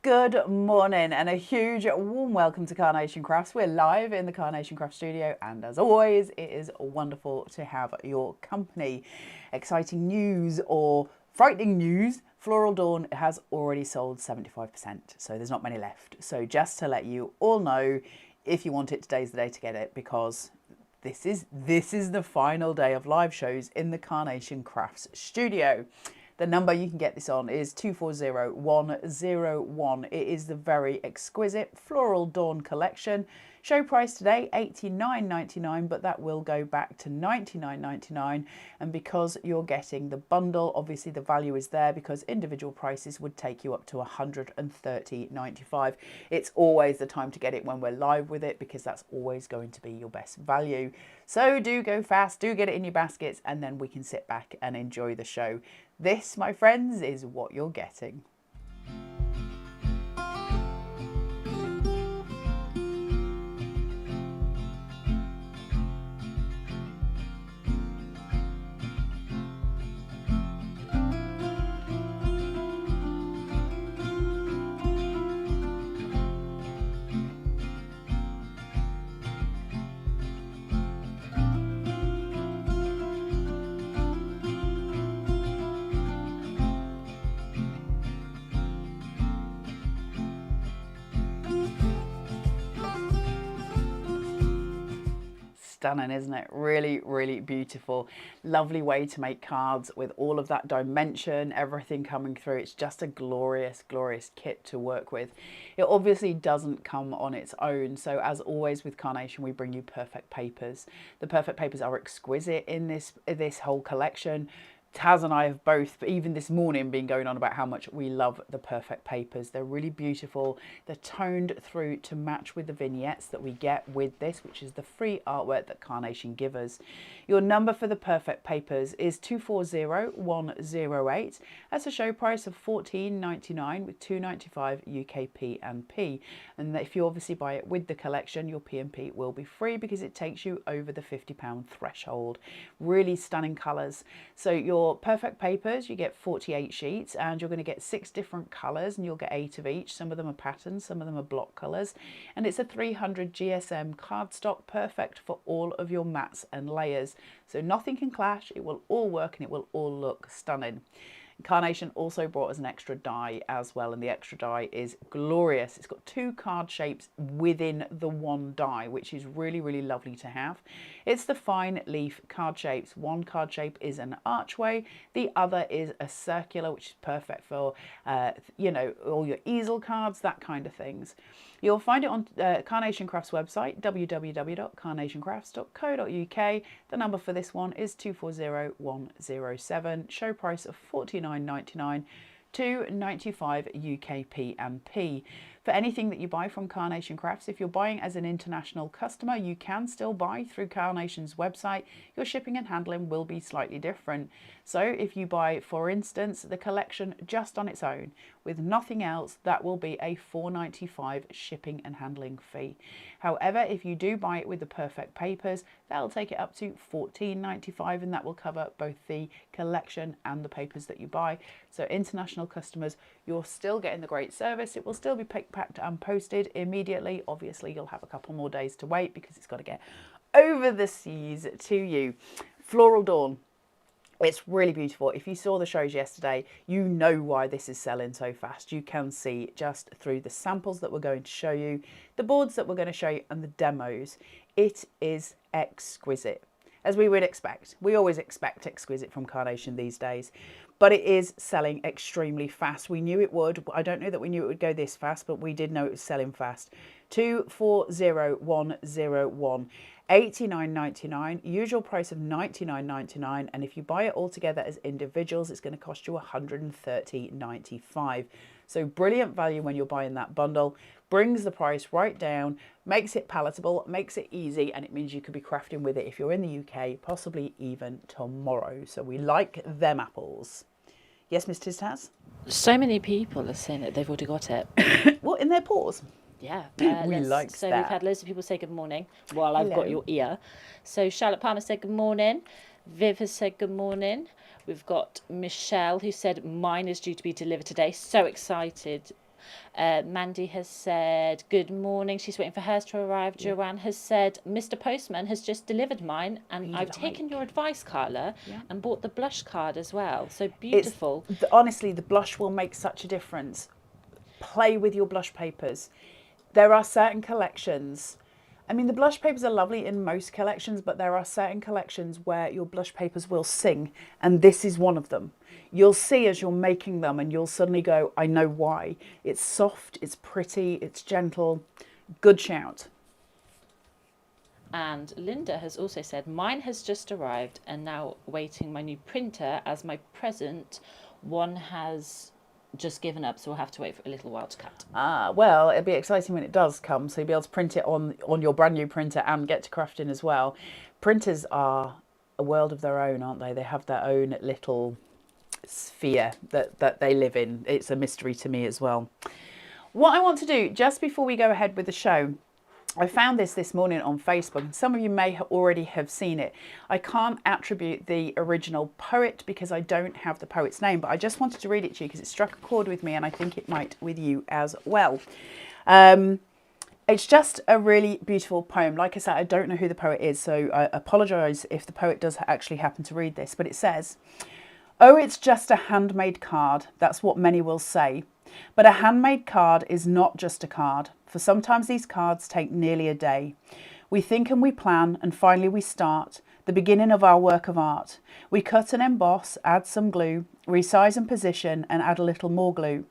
Good morning and a huge warm welcome to Carnation Crafts. We're live in the Carnation Craft studio and as always it is wonderful to have your company. Exciting news or frightening news, Floral Dawn has already sold 75%, so there's not many left. So just to let you all know, if you want it, today's the day to get it, because this is the final day of live shows in the Carnation Crafts studio. The number you can get this on is 240101. It is the very exquisite Floral Dawn collection. Show price today $89.99, but that will go back to $99.99. And because you're getting the bundle, obviously the value is there because individual prices would take you up to $130.95. It's always the time to get it when we're live with it because that's always going to be your best value. So do go fast, do get it in your baskets, and then we can sit back and enjoy the show. This, my friends, is what you're getting. Stunning, isn't it? Really, really beautiful. Lovely way to make cards with all of that dimension, everything coming through. It's just a glorious, glorious kit to work with. It obviously doesn't come on its own. So as always with Carnation, we bring you perfect papers. The perfect papers are exquisite in this whole collection. Taz and I have both, even this morning, been going on about how much we love the perfect papers. They're really beautiful. They're toned through to match with the vignettes that we get with this, which is the free artwork that Carnation give us. Your number for the perfect papers is 240108. That's a show price of $14.99 with $2.95 UK P&P. And if you obviously buy it with the collection, your P&P will be free because it takes you over the £50 threshold. Really stunning colours. So your perfect papers, you get 48 sheets and you're going to get 6 different colours and you'll get 8 of each. Some of them are patterns, some of them are block colours, and it's a 300 GSM cardstock, perfect for all of your mats and layers. So nothing can clash, it will all work and it will all look stunning. Carnation also brought us an extra die as well, and the extra die is glorious. It's got 2 card shapes within the one die, which is really, really lovely to have. It's the fine leaf card shapes. One card shape is an archway, the other is a circular, which is perfect for you know, all your easel cards, that kind of things. You'll find it on Carnation Crafts website, www.carnationcrafts.co.uk. The number for this one is 240107. Show price of $49.99 to $95 UK P&P. For anything that you buy from Carnation Crafts, if you're buying as an international customer, you can still buy through Carnation's website. Your shipping and handling will be slightly different. So if you buy, for instance, the collection just on its own with nothing else, that will be a $4.95 shipping and handling fee. However, if you do buy it with the perfect papers, that'll take it up to $14.95, and that will cover both the collection and the papers that you buy. So international customers, you're still getting the great service. It will still be picked, packed and posted immediately. Obviously, you'll have a couple more days to wait because it's got to get over the seas to you. Floral Dawn. It's really beautiful. If you saw the shows yesterday, you know why this is selling so fast. You can see just through the samples that we're going to show you, the boards that we're going to show you, and the demos. It is exquisite, as we would expect. We always expect exquisite from Carnation these days, but it is selling extremely fast. We knew it would. I don't know that we knew it would go this fast, but we did know it was selling fast. 240101. $89.99, usual price of $99.99, and if you buy it all together as individuals, it's going to cost you $130.95. So brilliant value when you're buying that bundle. Brings the price right down, makes it palatable, makes it easy, and it means you could be crafting with it if you're in the UK, possibly even tomorrow. So we like them apples. Yes, Miss Tiztaz? So many people are saying that they've already got it. What, in their paws? Yeah. We like so that. We've had loads of people say good morning while I've got your ear. So Charlotte Palmer said good morning. Viv has said good morning. We've got Michelle who said mine is due to be delivered today. So excited. Mandy has said, good morning. She's waiting for hers to arrive. Yeah. Joanne has said, Mr. Postman has just delivered mine. And I've taken your advice, Carla, and bought the blush card as well. So beautiful. Honestly, the blush will make such a difference. Play with your blush papers. There are certain collections. I mean, the blush papers are lovely in most collections, but there are certain collections where your blush papers will sing, and this is one of them. You'll see as you're making them and you'll suddenly go, I know why. It's soft, it's pretty, it's gentle. Good shout. And Linda has also said, mine has just arrived and now waiting my new printer as my present. One has just given up, so we'll have to wait for a little while to cut. Well, it'll be exciting when it does come, so you'll be able to print it on your brand new printer and get to crafting as well. Printers are a world of their own, aren't they? They have their own little sphere that they live in. It's a mystery to me as well. What I want to do just before we go ahead with the show, I found this morning on Facebook, and some of you may already have seen it. I can't attribute the original poet because I don't have the poet's name, but I just wanted to read it to you because it struck a chord with me, and I think it might with you as well. It's just a really beautiful poem. Like I said, I don't know who the poet is, so I apologise if the poet does actually happen to read this, but it says, "Oh, it's just a handmade card, that's what many will say. But a handmade card is not just a card, for sometimes these cards take nearly a day. We think and we plan, and finally we start, the beginning of our work of art. We cut and emboss, add some glue, resize and position, and add a little more glue.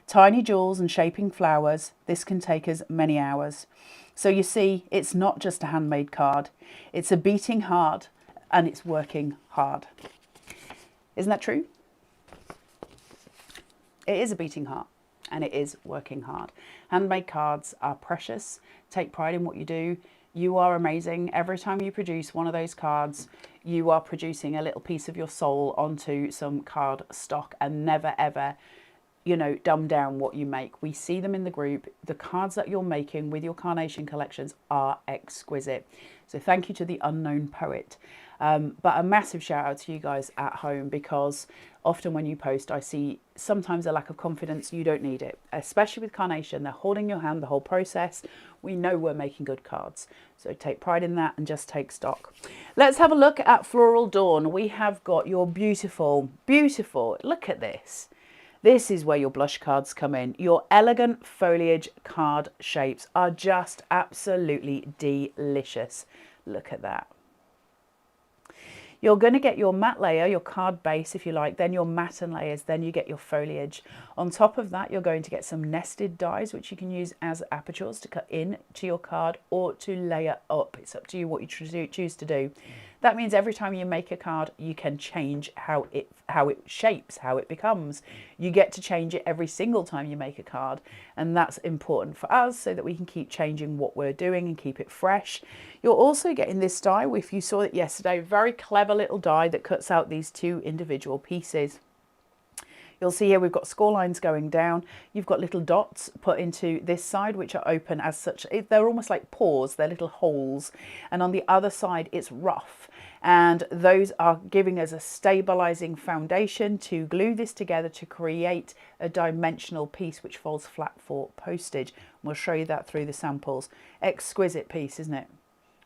Tiny jewels and shaping flowers, this can take us many hours. So you see, it's not just a handmade card. It's a beating heart, and it's working hard." Isn't that true? It is a beating heart, and it is working hard. Handmade cards are precious. Take pride in what you do. You are amazing. Every time you produce one of those cards, you are producing a little piece of your soul onto some card stock, and never ever, dumb down what you make. We see them in the group. The cards that you're making with your Carnation collections are exquisite. So thank you to the unknown poet. But a massive shout out to you guys at home, because often when you post, I see sometimes a lack of confidence. You don't need it, especially with Carnation. They're holding your hand the whole process. We know we're making good cards. So take pride in that and just take stock. Let's have a look at Floral Dawn. We have got your beautiful, beautiful, look at this. This is where your blush cards come in. Your elegant foliage card shapes are just absolutely delicious. Look at that. You're going to get your matte layer, your card base if you like, then your matten layers, then you get your foliage. On top of that, you're going to get some nested dies, which you can use as apertures to cut in to your card or to layer up. It's up to you what you choose to do. That means every time you make a card, you can change how it shapes, how it becomes. You get to change it every single time you make a card, and that's important for us so that we can keep changing what we're doing and keep it fresh. You're also getting this die, if you saw it yesterday, very clever little die that cuts out these two individual pieces. You'll see here we've got score lines going down. You've got little dots put into this side, which are open as such. They're almost like pores, they're little holes. And on the other side, it's rough. And those are giving us a stabilizing foundation to glue this together to create a dimensional piece which folds flat for postage. We'll show you that through the samples. Exquisite piece, isn't it?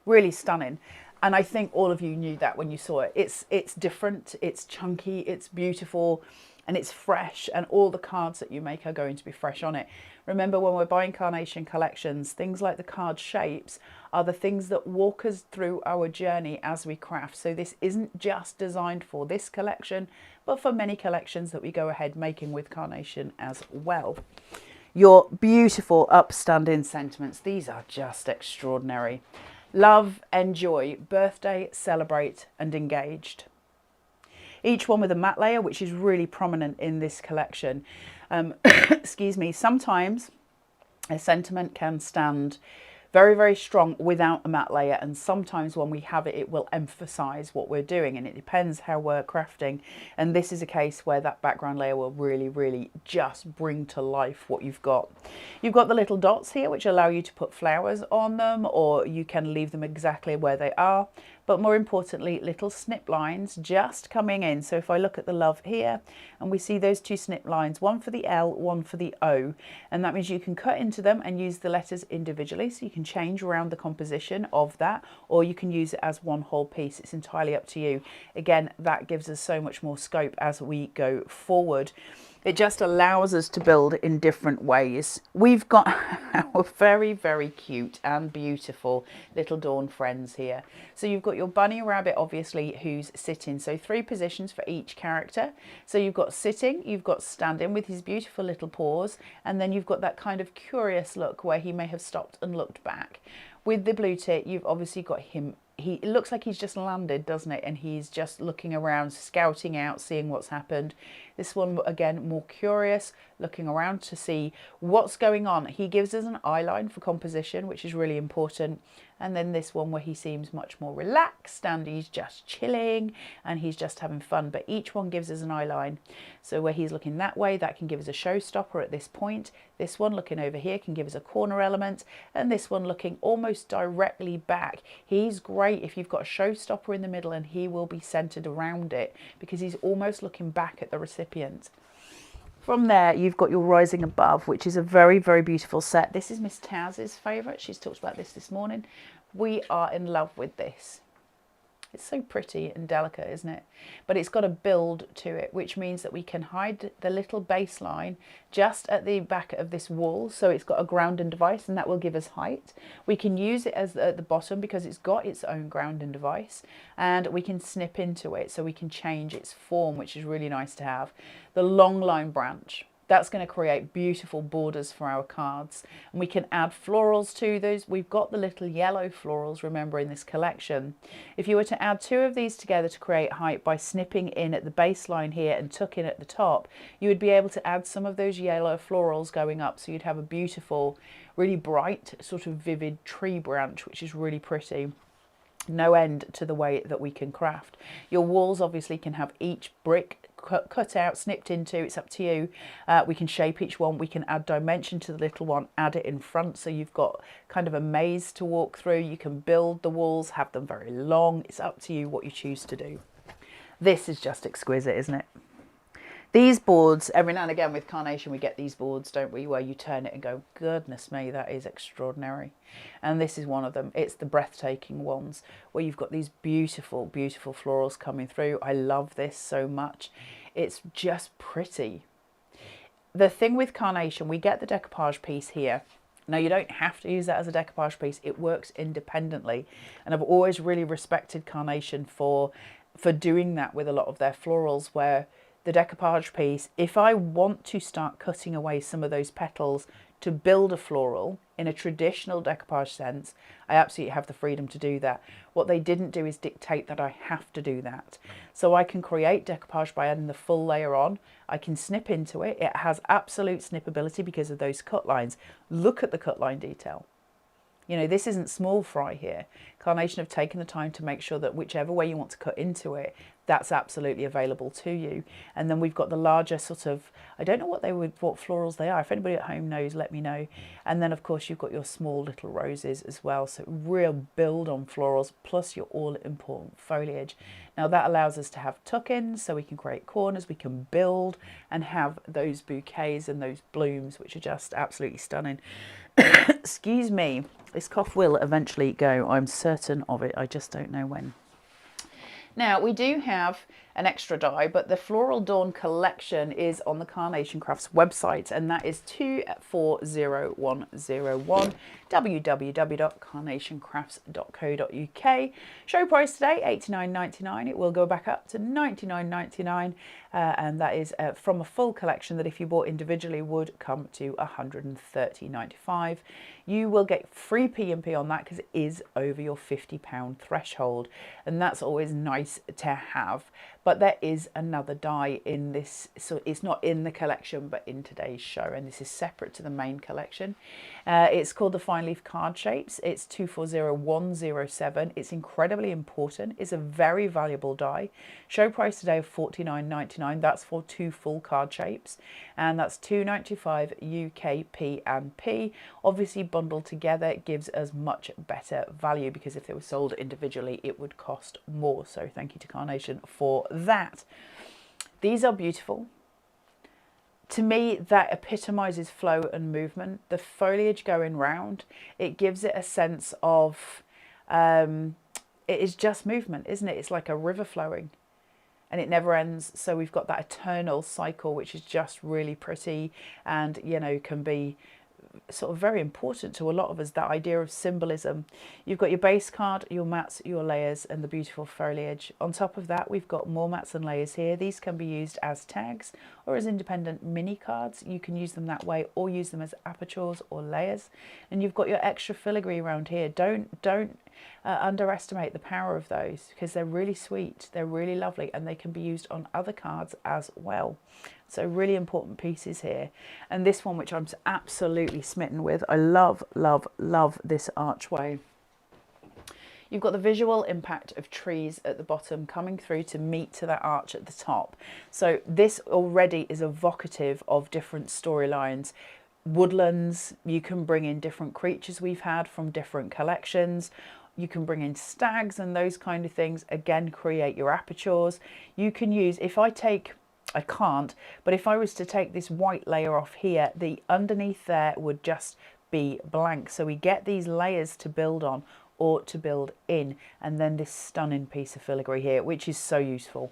Really stunning. And I think all of you knew that when you saw it. It's different, it's chunky, it's beautiful, and it's fresh, and all the cards that you make are going to be fresh on it. Remember, when we're buying Carnation collections, things like the card shapes are the things that walk us through our journey as we craft. So this isn't just designed for this collection, but for many collections that we go ahead making with Carnation as well. Your beautiful upstanding sentiments. These are just extraordinary. Love, enjoy, birthday, celebrate, and engaged. Each one with a matte layer, which is really prominent in this collection. Excuse me, sometimes a sentiment can stand very, very strong without a matte layer, and sometimes when we have it, it will emphasize what we're doing, and it depends how we're crafting. And this is a case where that background layer will really, really just bring to life what you've got. You've got the little dots here, which allow you to put flowers on them, or you can leave them exactly where they are. but more importantly, little snip lines just coming in. So if I look at the love here, and we see those two snip lines, one for the L, one for the O, and that means you can cut into them and use the letters individually, so you can change around the composition of that, or you can use it as one whole piece. It's entirely up to you. Again, that gives us so much more scope as we go forward. It just allows us to build in different ways. We've got our very, very cute and beautiful little Dawn friends here. So you've got your bunny rabbit, obviously, who's sitting. So 3 positions for each character. So you've got sitting, you've got standing with his beautiful little paws, and then you've got that kind of curious look where he may have stopped and looked back. With the blue tit, you've obviously got him. It looks like he's just landed, doesn't it? And he's just looking around, scouting out, seeing what's happened. This one, again, more curious, looking around to see what's going on. He gives us an eye line for composition, which is really important. And then this one where he seems much more relaxed and he's just chilling and he's just having fun. But each one gives us an eye line. So where he's looking that way, that can give us a showstopper at this point. This one looking over here can give us a corner element. And this one looking almost directly back. He's great if you've got a showstopper in the middle and he will be centered around it because he's almost looking back at the recipient. From there, you've got your Rising Above, which is a very, very beautiful set. This is Miss Taz's favourite. She's talked about this morning. We are in love with this. It's so pretty and delicate, isn't it? But it's got a build to it, which means that we can hide the little baseline just at the back of this wall. So it's got a grounding device and that will give us height. We can use it as at the bottom because it's got its own grounding device, and we can snip into it so we can change its form, which is really nice to have. The long line branch. That's going to create beautiful borders for our cards. And we can add florals to those. We've got the little yellow florals, remember, in this collection. If you were to add 2 of these together to create height by snipping in at the baseline here and tucking at the top, you would be able to add some of those yellow florals going up. So you'd have a beautiful, really bright, sort of vivid tree branch, which is really pretty. No end to the way that we can craft. Your walls obviously can have each brick cut out, snipped into. It's up to you. We can shape each one. We can add dimension to the little one, add it in front so you've got kind of a maze to walk through. You can build the walls, have them very long. It's up to you what you choose to do. This is just exquisite, isn't it? These boards, every now and again with Carnation we get these boards, don't we, where you turn it and go, goodness me, that is extraordinary. And this is one of them. It's the breathtaking ones where you've got these beautiful, beautiful florals coming through. I love this so much. It's just pretty. The thing with Carnation, we get the decoupage piece here. Now, you don't have to use that as a decoupage piece. It works independently. And I've always really respected Carnation for doing that with a lot of their florals, where the decoupage piece, if I want to start cutting away some of those petals to build a floral in a traditional decoupage sense, I absolutely have the freedom to do that. What they didn't do is dictate that I have to do that. So I can create decoupage by adding the full layer on. I can snip into it. It has absolute snippability because of those cut lines. Look at the cut line detail. You know, this isn't small fry here. Carnation have taken the time to make sure that whichever way you want to cut into it, that's absolutely available to you. And then we've got the larger sort of, I don't know what florals they are. If anybody at home knows, let me know. And then of course you've got your small little roses as well. So real build on florals plus your all important foliage. Now that allows us to have tuck-ins so we can create corners, we can build and have those bouquets and those blooms, which are just absolutely stunning. Excuse me, this cough will eventually go. I'm certain of it. I just don't know when. Now, we do have an extra die, but the Floral Dawn collection is on the Carnation Crafts website, and that is 240101, www.carnationcrafts.co.uk. Show price today, $89.99. It will go back up to $99.99, and that is from a full collection that if you bought individually would come to $130.95. You will get free P&P on that because it is over your £50 threshold, and that's always nice to have. but there is another die in this, so it's not in the collection but in today's show, and this is separate to the main collection. It's called the Fine Leaf Card Shapes. It's 240107. It's incredibly important. It's a very valuable die. Show price today of $49.99. That's for 2 full card shapes, and that's $2.95 UK P and P. Obviously bundled together it gives us much better value, because if they were sold individually it would cost more. So thank you to Carnation for that. These are beautiful. To me, that epitomizes flow and movement. The foliage going round, it gives it a sense of, it is just movement, isn't it? It's like a river flowing and it never ends. So we've got that eternal cycle, which is just really pretty, and, you know, can be sort of very important to a lot of us, that idea of symbolism. You've got your base card, your mats, your layers, and the beautiful foliage. On top of that, we've got more mats and layers here. These can be used as tags or as independent mini cards. You can use them that way, or use them as apertures or layers. And you've got your extra filigree around here. Don't underestimate the power of those, because they're really sweet, they're really lovely, and they can be used on other cards as well. So really important pieces here. And this one, which I'm absolutely smitten with, I love, love, love this archway. You've got the visual impact of trees at the bottom coming through to meet to that arch at the top. So this already is evocative of different storylines. Woodlands, you can bring in different creatures we've had from different collections. You can bring in stags and those kind of things. Again, create your apertures. You can use, if I take, I can't, but if I was to take this white layer off here, the underneath there would just be blank. So we get these layers to build on or to build in, and then this stunning piece of filigree here, which is so useful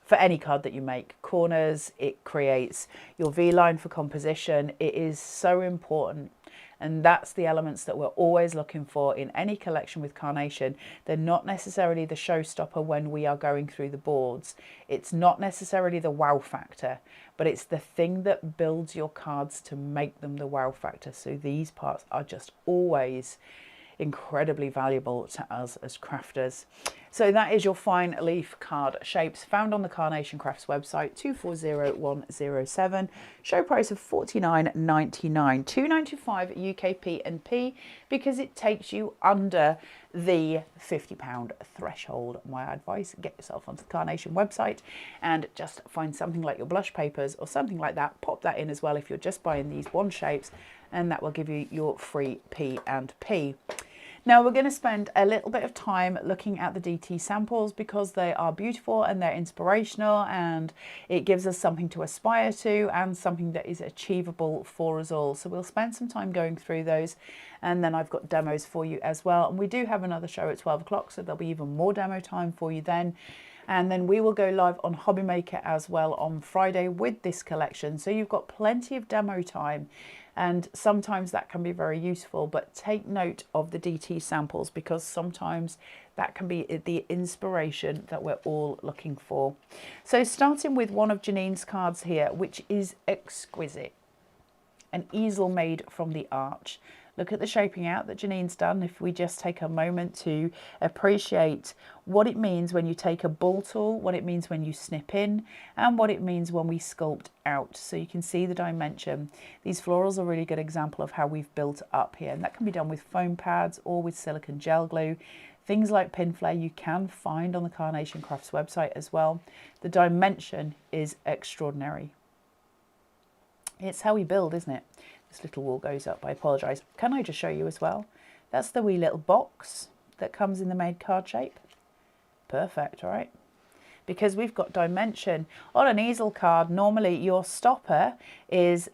for any card that you make. Corners, it creates your V-line for composition. It is so important. And that's the elements that we're always looking for in any collection with Carnation. They're not necessarily the showstopper when we are going through the boards. It's not necessarily the wow factor, but it's the thing that builds your cards to make them the wow factor. So these parts are just always incredibly valuable to us as crafters. So that is your fine leaf card shapes, found on the Carnation Crafts website, 240107. Show price of $49.99, $2.95 UK P and P, because it takes you under the £50 threshold. My advice, get yourself onto the Carnation website and just find something like your blush papers or something like that. Pop that in as well if you're just buying these one shapes, and that will give you your free P and P. Now we're going to spend a little bit of time looking at the DT samples, because they are beautiful and they're inspirational, and it gives us something to aspire to and something that is achievable for us all. So we'll spend some time going through those, and then I've got demos for you as well. And we do have another show at 12 o'clock, so there'll be even more demo time for you then. And then we will go live on Hobby Maker as well on Friday with this collection. So you've got plenty of demo time, and sometimes that can be very useful, but take note of the DT samples, because sometimes that can be the inspiration that we're all looking for. So starting with one of Janine's cards here, which is exquisite. An easel made from the arch. Look at the shaping out that Janine's done. If we just take a moment to appreciate what it means when you take a bull tool, what it means when you snip in, and what it means when we sculpt out. So you can see the dimension. These florals are a really good example of how we've built up here. And that can be done with foam pads or with silicone gel glue. Things like pin flare you can find on the Carnation Crafts website as well. The dimension is extraordinary. It's how we build, isn't it? This little wall goes up, I apologise. Can I just show you as well? That's the wee little box that comes in the made card shape. Perfect, all right? Because we've got dimension. On an easel card, normally your stopper is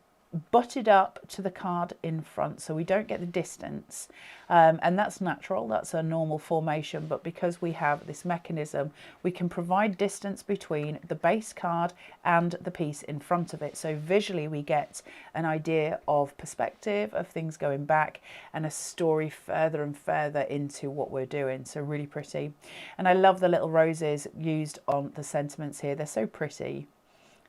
butted up to the card in front, so we don't get the distance, and that's natural, that's a normal formation. But because we have this mechanism, we can provide distance between the base card and the piece in front of it, so visually we get an idea of perspective, of things going back, and a story further and further into what we're doing. So really pretty. And I love the little roses used on the sentiments here, they're so pretty.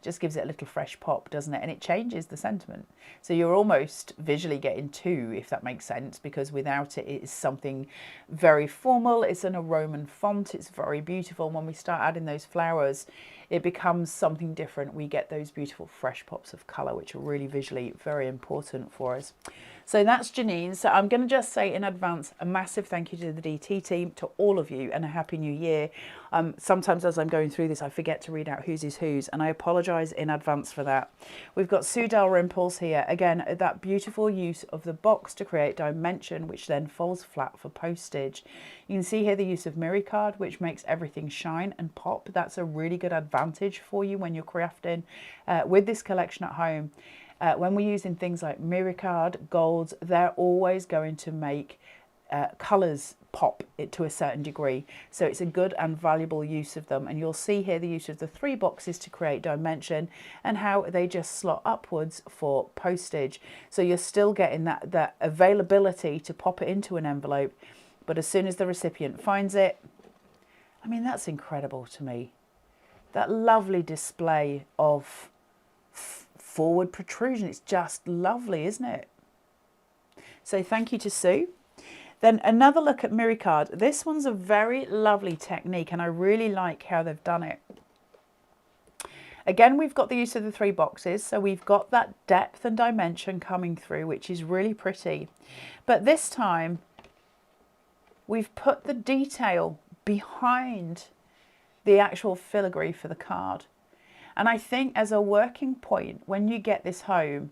Just gives it a little fresh pop, doesn't it? And it changes the sentiment. So you're almost visually getting two, if that makes sense, because without it, it is something very formal. It's in a Roman font. It's very beautiful. And when we start adding those flowers, it becomes something different. We get those beautiful fresh pops of colour, which are really visually very important for us. So that's Janine. So I'm going to just say in advance a massive thank you to the DT team, to all of you, and a happy new year. Sometimes as I'm going through this, I forget to read out whose is whose, and I apologise in advance for that. We've got Sue Dalrymple's here. Again, that beautiful use of the box to create dimension, which then folds flat for postage. You can see here the use of Mirri card, which makes everything shine and pop. That's a really good advantage for you when you're crafting with this collection at home. When we're using things like Mirri card, golds, they're always going to make colours pop it to a certain degree. So it's a good and valuable use of them. And you'll see here the use of the 3 boxes to create dimension and how they just slot upwards for postage. So you're still getting that availability to pop it into an envelope. But as soon as the recipient finds it, I mean, that's incredible to me. That lovely display of forward protrusion. It's just lovely, isn't it? So thank you to Sue. Then another look at Mirri card. This one's a very lovely technique and I really like how they've done it. Again, we've got the use of the 3 boxes, so we've got that depth and dimension coming through, which is really pretty. But this time we've put the detail behind the actual filigree for the card. And I think as a working point, when you get this home,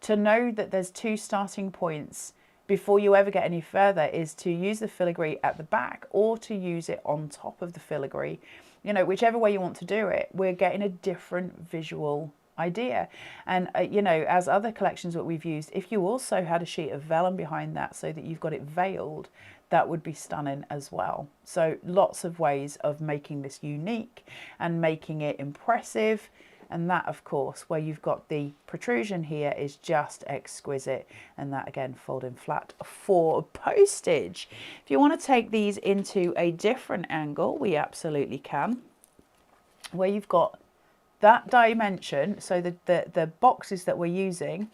to know that there's 2 starting points before you ever get any further is to use the filigree at the back or to use it on top of the filigree. You know, whichever way you want to do it, we're getting a different visual idea. And, you know, as other collections that we've used, if you also had a sheet of vellum behind that so that you've got it veiled, that would be stunning as well. So lots of ways of making this unique and making it impressive. And that, of course, where you've got the protrusion here is just exquisite. And that, again, folding flat for postage. If you want to take these into a different angle, we absolutely can. Where you've got that dimension, so the boxes that we're using,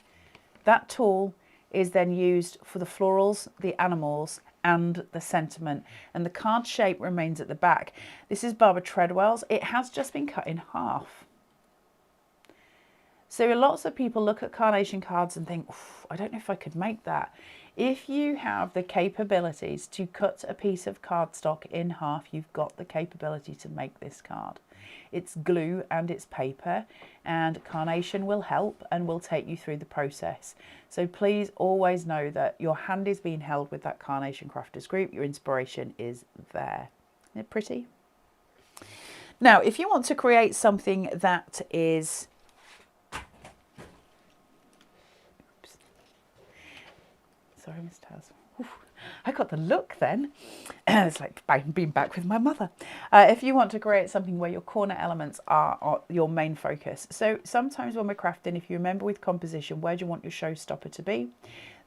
that tool is then used for the florals, the animals, and the sentiment, and the card shape remains at the back. This is Barbara Treadwell's. It has just been cut in half. So lots of people look at Carnation cards and think, I don't know if I could make that. If you have the capabilities to cut a piece of cardstock in half, you've got the capability to make this card. It's glue and it's paper, and Carnation will help and will take you through the process. So please always know that your hand is being held with that Carnation Crafters group. Your inspiration is there. Isn't it pretty? Now, if you want to create something that is... Oops. Sorry, Miss Taz. I got the look then. It's like being back with my mother. If you want to create something where your corner elements are your main focus. So sometimes when we're crafting, if you remember with composition, where do you want your showstopper to be?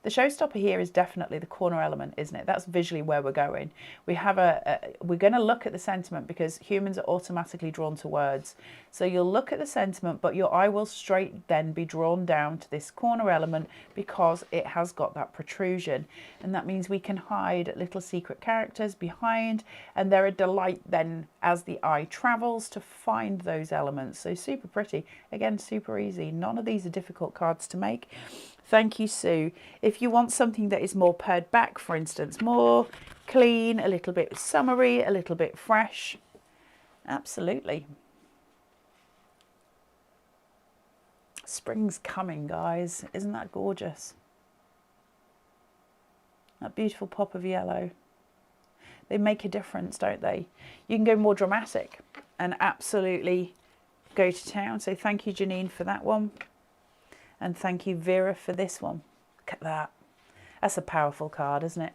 The showstopper here is definitely the corner element, isn't it? That's visually where we're going. We have we're going to look at the sentiment because humans are automatically drawn to words. So you'll look at the sentiment, but your eye will straight then be drawn down to this corner element because it has got that protrusion. And that means we can hide little secret characters behind, and they're a delight then as the eye travels to find those elements. So super pretty. Again, super easy. None of these are difficult cards to make. Thank you, Sue. If you want something that is more pared back, for instance, more clean, a little bit summery, a little bit fresh, absolutely. Spring's coming, guys. Isn't that gorgeous? That beautiful pop of yellow. They make a difference, don't they? You can go more dramatic and absolutely go to town. So thank you, Janine, for that one. And thank you, Vera, for this one. Look at that. That's a powerful card, isn't it?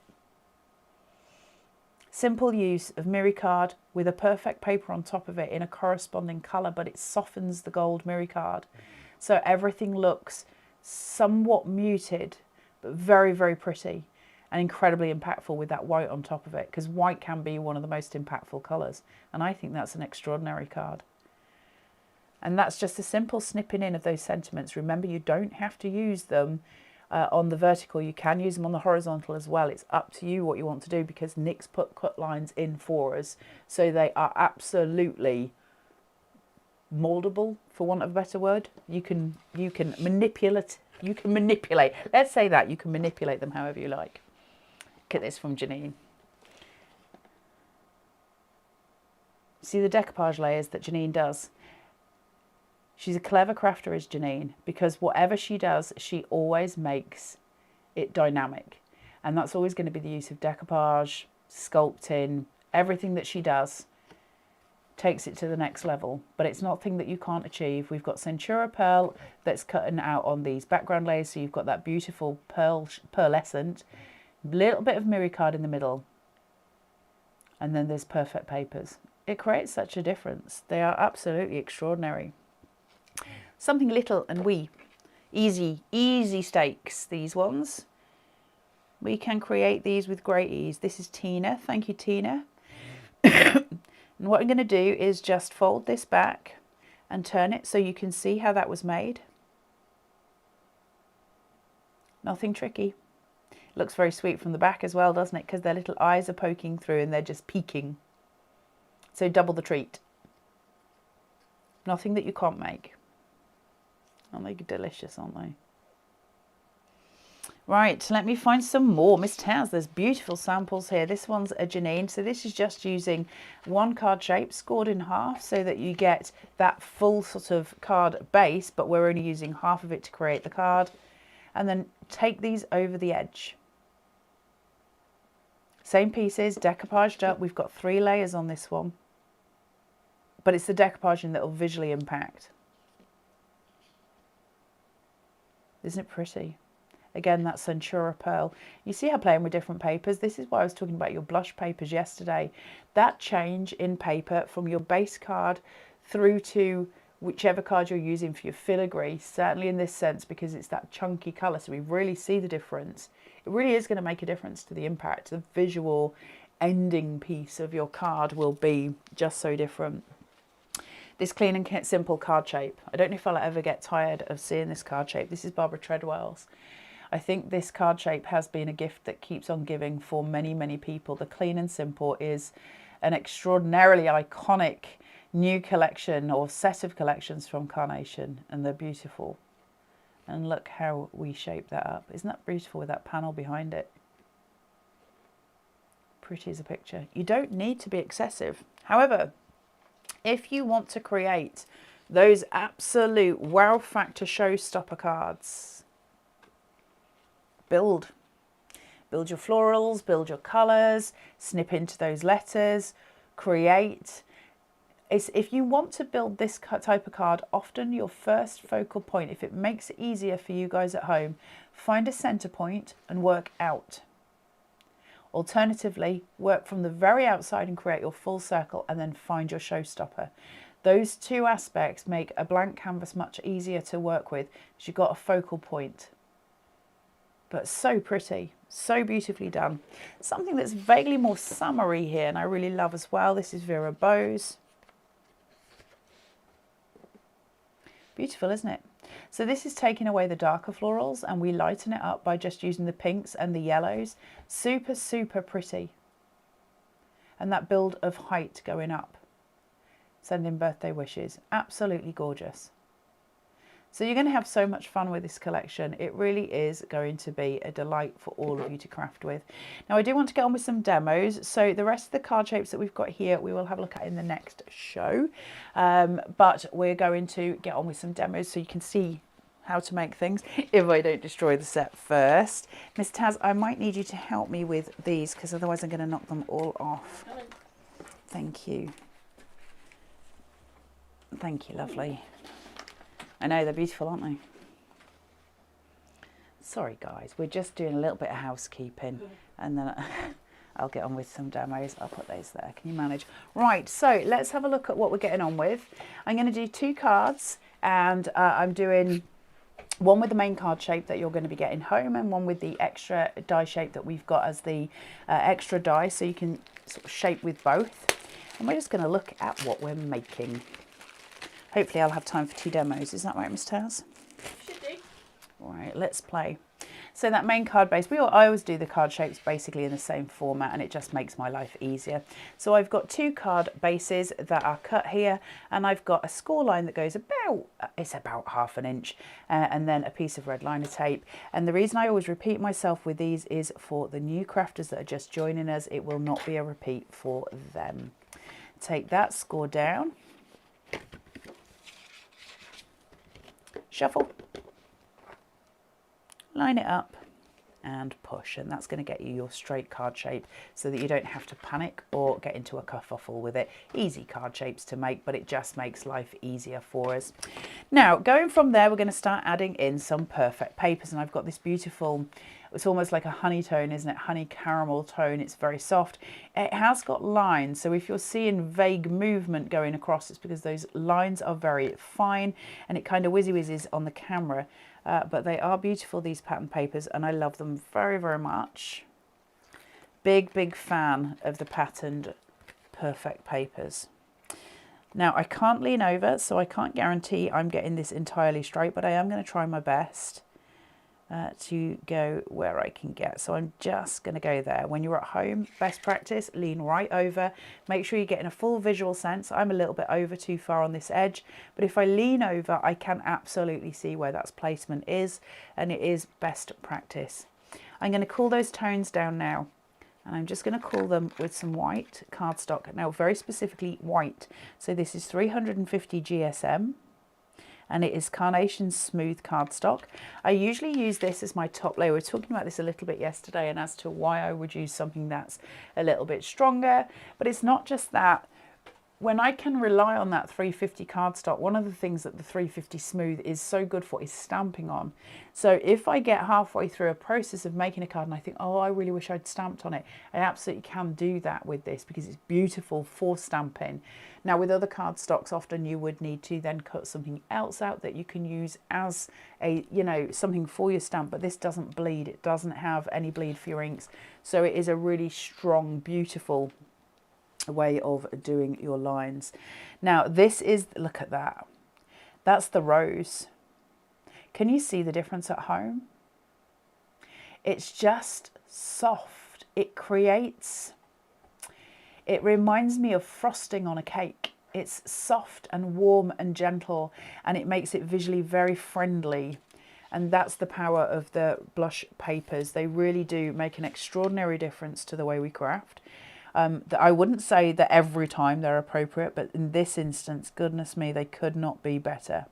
Simple use of Mirri card with a perfect paper on top of it in a corresponding colour, but it softens the gold Mirri card. So everything looks somewhat muted, but very, very pretty and incredibly impactful with that white on top of it, because white can be one of the most impactful colours. And I think that's an extraordinary card. And that's just a simple snipping in of those sentiments. Remember, you don't have to use them on the vertical. You can use them on the horizontal as well. It's up to you what you want to do, because Nick's put cut lines in for us, so they are absolutely moldable, for want of a better word. You can manipulate. Let's say that you can manipulate them however you like. Look at this from Janine. See the decoupage layers that Janine does. She's a clever crafter, is Janine, because whatever she does, she always makes it dynamic. And that's always going to be the use of decoupage, sculpting, everything that she does takes it to the next level. But it's nothing that you can't achieve. We've got Centura Pearl that's cutting out on these background layers, so you've got that beautiful pearlescent, little bit of mirror card in the middle, and then there's Perfect Papers. It creates such a difference. They are absolutely extraordinary. Something little and wee. Easy stakes, these ones. We can create these with great ease. This is Tina. Thank you, Tina. And what I'm going to do is just fold this back and turn it so you can see how that was made. Nothing tricky. Looks very sweet from the back as well, doesn't it? Because their little eyes are poking through and they're just peeking. So double the treat. Nothing that you can't make. Aren't they delicious, aren't they? Right, let me find some more. Miss Towns, there's beautiful samples here. This one's a Janine. So this is just using one card shape scored in half so that you get that full sort of card base, but we're only using half of it to create the card. And then take these over the edge. Same pieces, decoupaged up. We've got 3 layers on this one. But it's the decoupaging that will visually impact. Isn't it pretty? Again, that Centura Pearl. You see how playing with different papers. This is why I was talking about your blush papers yesterday. That change in paper from your base card through to whichever card you're using for your filigree, certainly in this sense, because it's that chunky colour, so we really see the difference. It really is going to make a difference to the impact. The visual ending piece of your card will be just so different. This clean and simple card shape. I don't know if I'll ever get tired of seeing this card shape. This is Barbara Treadwell's. I think this card shape has been a gift that keeps on giving for many, many people. The clean and simple is an extraordinarily iconic new collection or set of collections from Carnation, and they're beautiful. And look how we shaped that up. Isn't that beautiful with that panel behind it? Pretty as a picture. You don't need to be excessive. However, if you want to create those absolute wow factor showstopper cards, build your florals, build your colours, snip into those letters, create. If you want to build this type of card, often your first focal point, if it makes it easier for you guys at home, find a centre point and work out. Alternatively, work from the very outside and create your full circle, and then find your showstopper. Those two aspects make a blank canvas much easier to work with, because you've got a focal point. But so pretty, so beautifully done. Something that's vaguely more summery here, and I really love as well. This is Vera Bose. Beautiful, isn't it? So this is taking away the darker florals, and we lighten it up by just using the pinks and the yellows. Super, super pretty. And that build of height going up. Sending birthday wishes. Absolutely gorgeous. So you're going to have so much fun with this collection. It really is going to be a delight for all of you to craft with. Now I do want to get on with some demos. So the rest of the card shapes that we've got here, we will have a look at in the next show. But we're going to get on with some demos so you can see how to make things if I don't destroy the set first. Miss Taz, I might need you to help me with these, because otherwise I'm going to knock them all off. Thank you. Thank you, lovely. I know, they're beautiful, aren't they? Sorry guys, we're just doing a little bit of housekeeping, and then I'll get on with some demos. I'll put those there. Can you manage? Right, so let's have a look at what we're getting on with. I'm going to do 2 cards, and I'm doing one with the main card shape that you're going to be getting home, and one with the extra die shape that we've got as the extra die, so you can sort of shape with both. And we're just going to look at what we're making. Hopefully I'll have time for 2 demos. Is that right, Miss Taz? Should do. All right, let's play. So that main card base, I always do the card shapes basically in the same format, and it just makes my life easier. So I've got 2 card bases that are cut here, and I've got a score line that goes it's about ½ an inch, and then a piece of red liner tape. And the reason I always repeat myself with these is for the new crafters that are just joining us, it will not be a repeat for them. Take that, score down, shuffle, line it up and push, and that's going to get you your straight card shape so that you don't have to panic or get into a kerfuffle with it. Easy card shapes to make, but it just makes life easier for us. Now going from there, we're going to start adding in some perfect papers, and I've got this beautiful, it's almost like a honey tone, isn't it? Honey caramel tone. It's very soft. It has got lines, so if you're seeing vague movement going across, it's because those lines are very fine, and it kind of whizzes on the camera. But they are beautiful, these pattern papers, and I love them very, very much. Big fan of the patterned perfect papers. Now I can't lean over, so I can't guarantee I'm getting this entirely straight, but I am going to try my best to go where I can get. So I'm just going to go there. When you're at home, best practice, lean right over. Make sure you're getting a full visual sense. I'm a little bit over too far on this edge, but if I lean over, I can absolutely see where that placement is, and it is best practice. I'm going to cool those tones down now, and I'm just going to cool them with some white cardstock. Now, very specifically white. So this is 350 GSM. And it is Carnation smooth cardstock. I usually use this as my top layer. We were talking about this a little bit yesterday, and as to why I would use something that's a little bit stronger, but it's not just that. When I can rely on that 350 cardstock, one of the things that the 350 smooth is so good for is stamping on. So if I get halfway through a process of making a card and I think, oh, I really wish I'd stamped on it, I absolutely can do that with this because it's beautiful for stamping. Now with other cardstocks, often you would need to then cut something else out that you can use as a, something for your stamp, but this doesn't bleed. It doesn't have any bleed for your inks. So it is a really strong, beautiful way of doing your lines. Now this is, look at that, that's the rose. Can you see the difference at home? It's just soft. It reminds me of frosting on a cake. It's soft and warm and gentle, and it makes it visually very friendly. And that's the power of the blush papers. They really do make an extraordinary difference to the way we craft. I wouldn't say that every time they're appropriate, but in this instance, goodness me, they could not be better.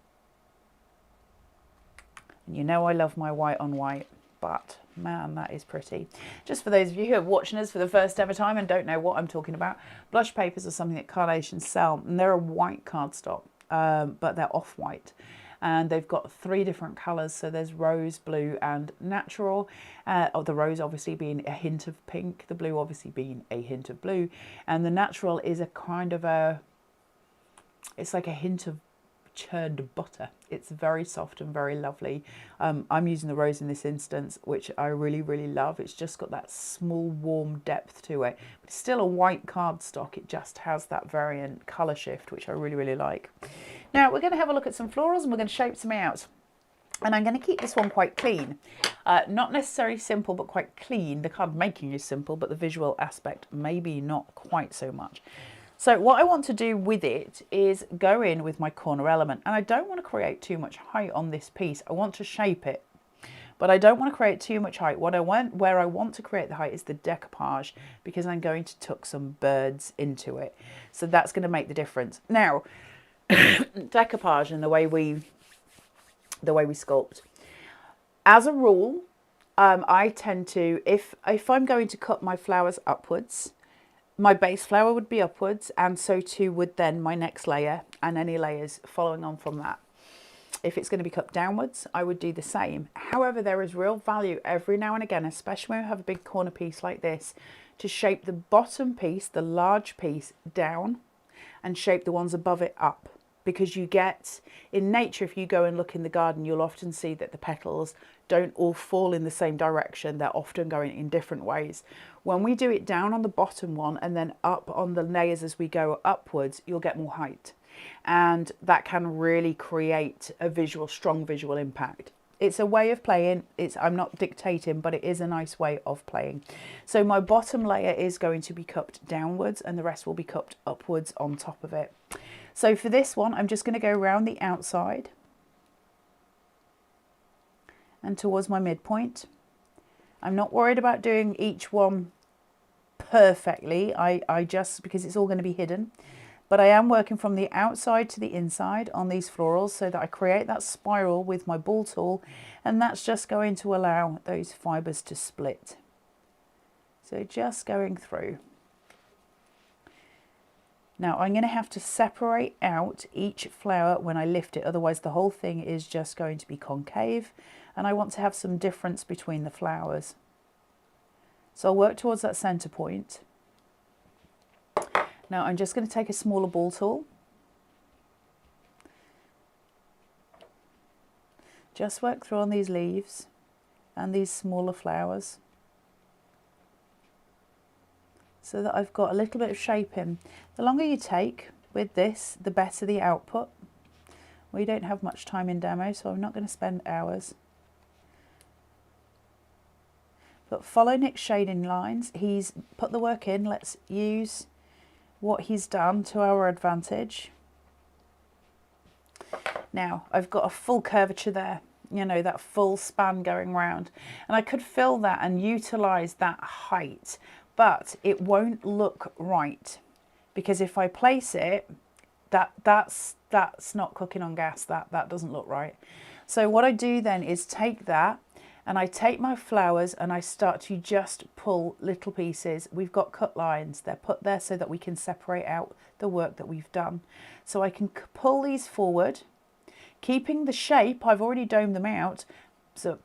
And you know I love my white on white, but man, that is pretty. Just for those of you who are watching us for the first ever time and don't know what I'm talking about, blush papers are something that Carnation sell, and they're a white cardstock, but they're off-white. And they've got 3 different colours, so there's rose, blue and natural. The rose obviously being a hint of pink, the blue obviously being a hint of blue, and the natural is a kind of it's like a hint of churned butter. It's very soft and very lovely. I'm using the rose in this instance, which I really love. It's just got that small warm depth to it, but it's still a white cardstock. It just has that variant colour shift, which I really like. Now we're going to have a look at some florals, and we're going to shape some out. And I'm going to keep this one quite clean. Not necessarily simple, but quite clean. The card making is simple, but the visual aspect maybe not quite so much. So what I want to do with it is go in with my corner element, and I don't want to create too much height on this piece. I want to shape it, but I don't want to create too much height. Where I want to create the height is the decoupage, because I'm going to tuck some birds into it. So that's going to make the difference. Now, decoupage and the way we sculpt. As a rule, I tend to, if I'm going to cut my flowers upwards, my base flower would be upwards, and so too would then my next layer and any layers following on from that. If it's going to be cut downwards, I would do the same. However, there is real value every now and again, especially when we have a big corner piece like this, to shape the bottom piece, the large piece, down and shape the ones above it up. Because you get, in nature, if you go and look in the garden, you'll often see that the petals don't all fall in the same direction. They're often going in different ways. When we do it down on the bottom one and then up on the layers as we go upwards, you'll get more height. and that can really create a strong visual impact. It's a way of playing. I'm not dictating, but it is a nice way of playing. So my bottom layer is going to be cupped downwards and the rest will be cupped upwards on top of it. So for this one, I'm just going to go around the outside and towards my midpoint. I'm not worried about doing each one perfectly. I just, because it's all going to be hidden. But I am working from the outside to the inside on these florals so that I create that spiral with my ball tool, and that's just going to allow those fibres to split. So just going through. Now I'm going to have to separate out each flower when I lift it, otherwise the whole thing is just going to be concave, and I want to have some difference between the flowers. So I'll work towards that centre point. Now I'm just going to take a smaller ball tool. Just work through on these leaves and these smaller flowers so that I've got a little bit of shape in. The longer you take with this, the better the output. We don't have much time in demo, so I'm not going to spend hours. But follow Nick's shading lines. He's put the work in. Let's use what he's done to our advantage. Now I've got a full curvature there, you know, that full span going round, and I could fill that and utilize that height, but it won't look right because if I place it, that's not cooking on gas. That doesn't look right. So what I do then is take that and I take my flowers and I start to just pull little pieces. We've got cut lines, they're put there so that we can separate out the work that we've done. So I can pull these forward, keeping the shape. I've already domed them out,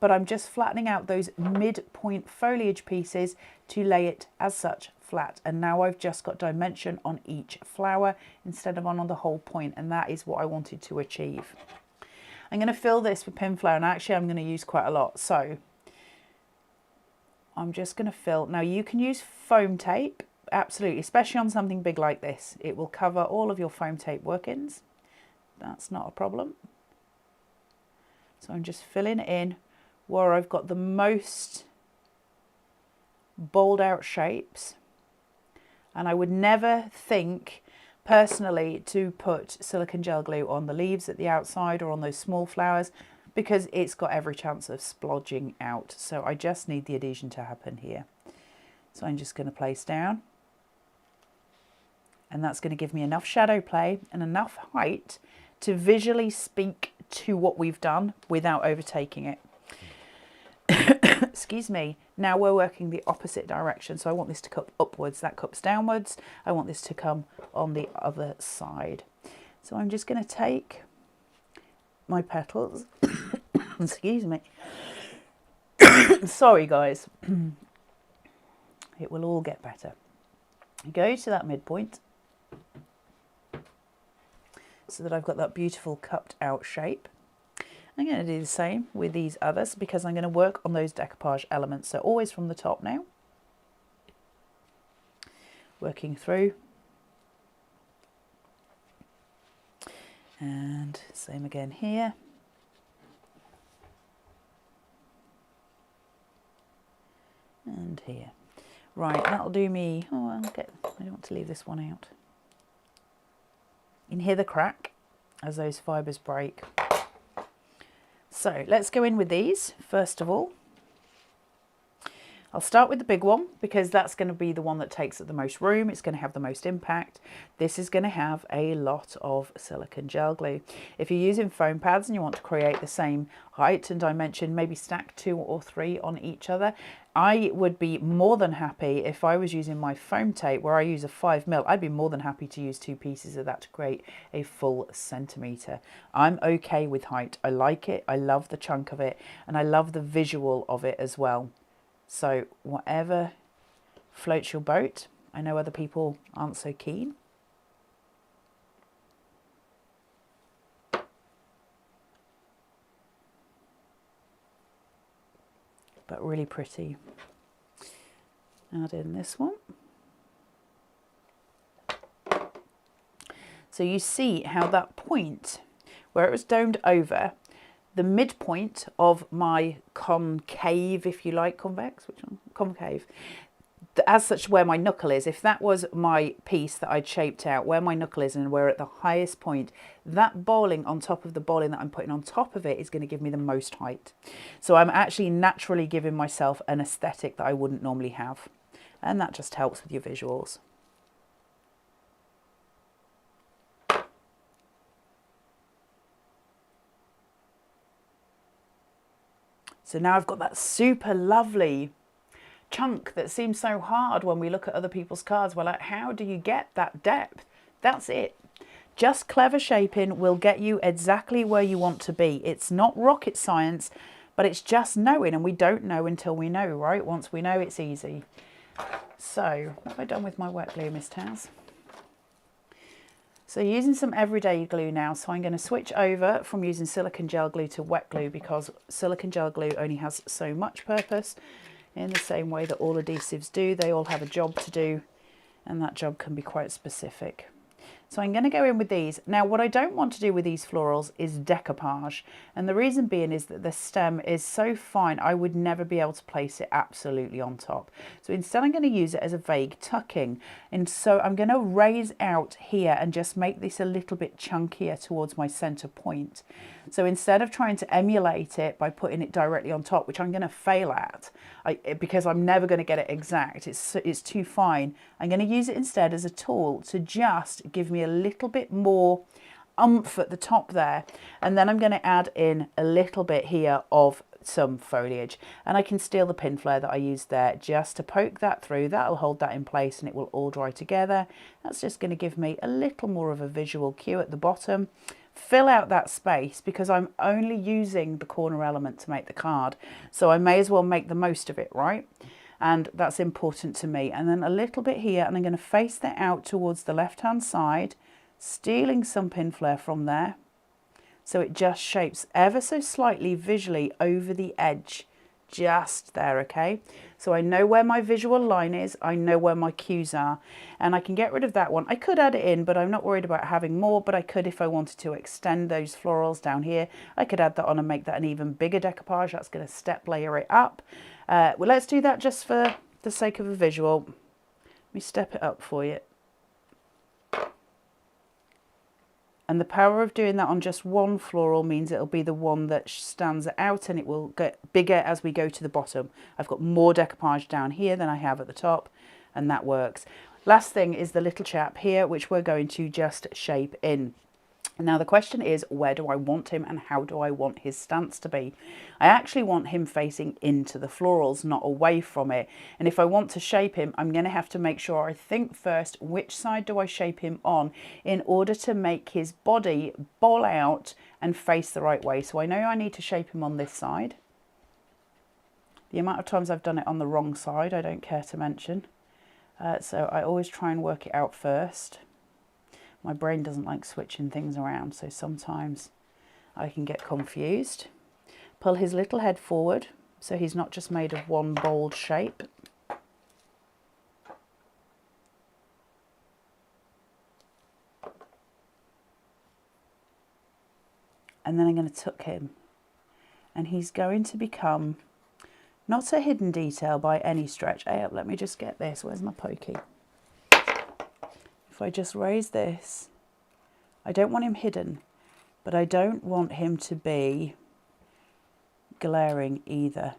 but I'm just flattening out those midpoint foliage pieces to lay it as such flat. And now I've just got dimension on each flower instead of on the whole point, and that is what I wanted to achieve. I'm going to fill this with pin flower, and actually I'm going to use quite a lot. So I'm just going to fill. Now you can use foam tape, absolutely, especially on something big like this. It will cover all of your foam tape workings. That's not a problem. So I'm just filling it in where I've got the most bold out shapes. And I would never think personally to put silicone gel glue on the leaves at the outside or on those small flowers because it's got every chance of splodging out. So I just need the adhesion to happen here. So I'm just going to place down, and that's going to give me enough shadow play and enough height to visually speak to what we've done without overtaking it. Excuse me. Now we're working the opposite direction. So I want this to cup upwards, that cups downwards. I want this to come on the other side. So I'm just going to take my petals. Excuse me. Sorry guys. It will all get better. Go to that midpoint so that I've got that beautiful cupped out shape. I'm going to do the same with these others because I'm going to work on those decoupage elements. So always from the top now. Working through. And same again here. And here. Right, that'll do me. Oh, I don't want to leave this one out. You can hear the crack as those fibres break. So let's go in with these first of all. I'll start with the big one because that's going to be the one that takes up the most room. It's going to have the most impact. This is going to have a lot of silicone gel glue. If you're using foam pads and you want to create the same height and dimension, maybe stack 2 or 3 on each other, I would be more than happy if I was using my foam tape where I use a 5mm. I'd be more than happy to use 2 pieces of that to create a full centimetre. I'm okay with height. I like it. I love the chunk of it, and I love the visual of it as well. So whatever floats your boat. I know other people aren't so keen. But really pretty. Add in this one. So you see how that point, where it was domed over, the midpoint of my concave, if you like, convex, which one? Concave, as such where my knuckle is, if that was my piece that I'd shaped out, where my knuckle is and we're at the highest point, that bowling on top of the bowling that I'm putting on top of it is going to give me the most height. So I'm actually naturally giving myself an aesthetic that I wouldn't normally have. And that just helps with your visuals. So now I've got that super lovely chunk that seems so hard when we look at other people's cards. We're like, how do you get that depth? That's it. Just clever shaping will get you exactly where you want to be. It's not rocket science, but it's just knowing, and we don't know until we know, right? Once we know, it's easy. So what have I done with my wet glue, Miss Taz? So using some everyday glue now, so I'm going to switch over from using silicone gel glue to wet glue, because silicone gel glue only has so much purpose. In the same way that all adhesives do, they all have a job to do, and that job can be quite specific. So I'm going to go in with these. Now what I don't want to do with these florals is decoupage, and the reason being is that the stem is so fine I would never be able to place it absolutely on top. So instead I'm going to use it as a vague tucking, and so I'm going to raise out here and just make this a little bit chunkier towards my center point. So instead of trying to emulate it by putting it directly on top, which I'm going to fail at because I'm never going to get it exact, it's too fine, I'm going to use it instead as a tool to just give me a little bit more oomph at the top there, and then I'm going to add in a little bit here of some foliage, and I can steal the pin flare that I used there just to poke that through. That'll hold that in place and it will all dry together. That's just going to give me a little more of a visual cue at the bottom. Fill out that space because I'm only using the corner element to make the card, so I may as well make the most of it, right? And that's important to me. And then a little bit here, and I'm going to face that out towards the left hand side, stealing some pin flare from there, so it just shapes ever so slightly visually over the edge, just there. Okay, so I know where my visual line is, I know where my cues are, and I can get rid of that one. I could add it in, but I'm not worried about having more, but I could, if I wanted to extend those florals down here, I could add that on and make that an even bigger decoupage. That's going to step layer it up. Well, let's do that just for the sake of a visual. Let me step it up for you. And the power of doing that on just one floral means it'll be the one that stands out, and it will get bigger as we go to the bottom. I've got more decoupage down here than I have at the top, and that works. Last thing is the little chap here, which we're going to just shape in. Now the question is, where do I want him and how do I want his stance to be? I actually want him facing into the florals, not away from it. And if I want to shape him, I'm going to have to make sure I think first, which side do I shape him on in order to make his body bowl out and face the right way. So I know I need to shape him on this side. The amount of times I've done it on the wrong side, I don't care to mention. So I always try and work it out first. My brain doesn't like switching things around, so sometimes I can get confused. Pull his little head forward so he's not just made of one bold shape. And then I'm going to tuck him. And he's going to become not a hidden detail by any stretch. Hey, let me just get this. Where's my pokey? If I just raise this, I don't want him hidden, but I don't want him to be glaring either.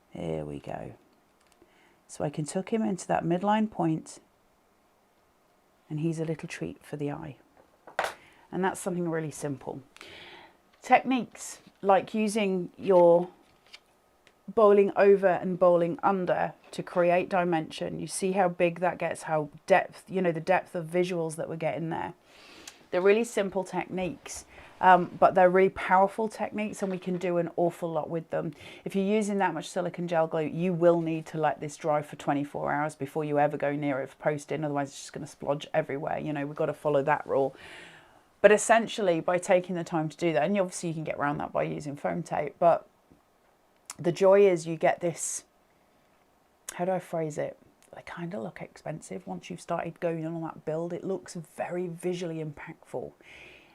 Here we go. So I can tuck him into that midline point, and he's a little treat for the eye. And that's something really simple. Techniques like using your bowling over and bowling under to create dimension. You see how big that gets, how depth, you know, the depth of visuals that we're getting there. They're really simple techniques, but they're really powerful techniques, and we can do an awful lot with them. If you're using that much silicone gel glue, you will need to let this dry for 24 hours before you ever go near it for posting, otherwise it's just going to splodge everywhere. You know, we've got to follow that rule. But essentially, by taking the time to do that, and obviously you can get around that by using foam tape, but the joy is you get this, how do I phrase it? they kind of look expensive. Once you've started going on that build, it looks very visually impactful.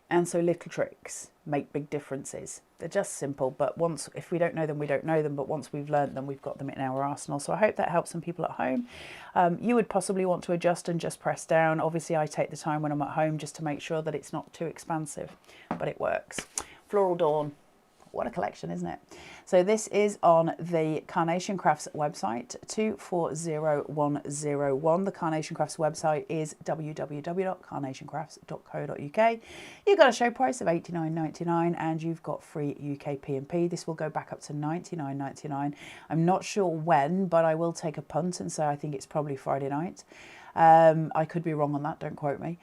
And so little tricks make big differences. They're just simple, but once, if we don't know them, we don't know them. But once we've learned them, we've got them in our arsenal. So I hope that helps some people at home. You would possibly want to adjust and just press down. Obviously, I take the time when I'm at home just to make sure that it's not too expansive, but it works. Floral Dawn. What a collection, isn't it? So this is on the Carnation Crafts website, 240101. The Carnation Crafts website is www.carnationcrafts.co.uk. You've got a show price of $89.99 and you've got free UK P&P. This will go back up to $99.99. I'm not sure when, but I will take a punt and say I think it's probably Friday night. I could be wrong on that, don't quote me.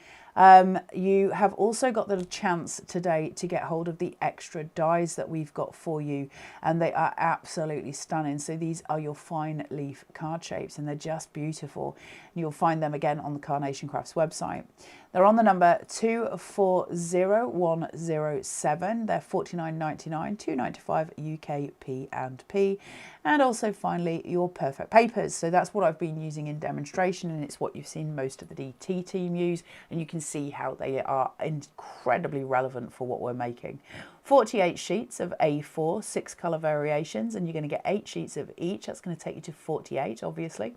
You have also got the chance today to get hold of the extra dies that we've got for you, and they are absolutely stunning. So these are your fine leaf card shapes and they're just beautiful. You'll find them again on the Carnation Crafts website. They're on the number 240107. They're $49.99, $2.95 UK P&P. And also finally your perfect papers. So that's what I've been using in demonstration, and it's what you've seen most of the DT team use, and you can see how they are incredibly relevant for what we're making. 48 sheets of A4, 6 colour variations, and you're going to get 8 sheets of each. That's going to take you to 48, obviously.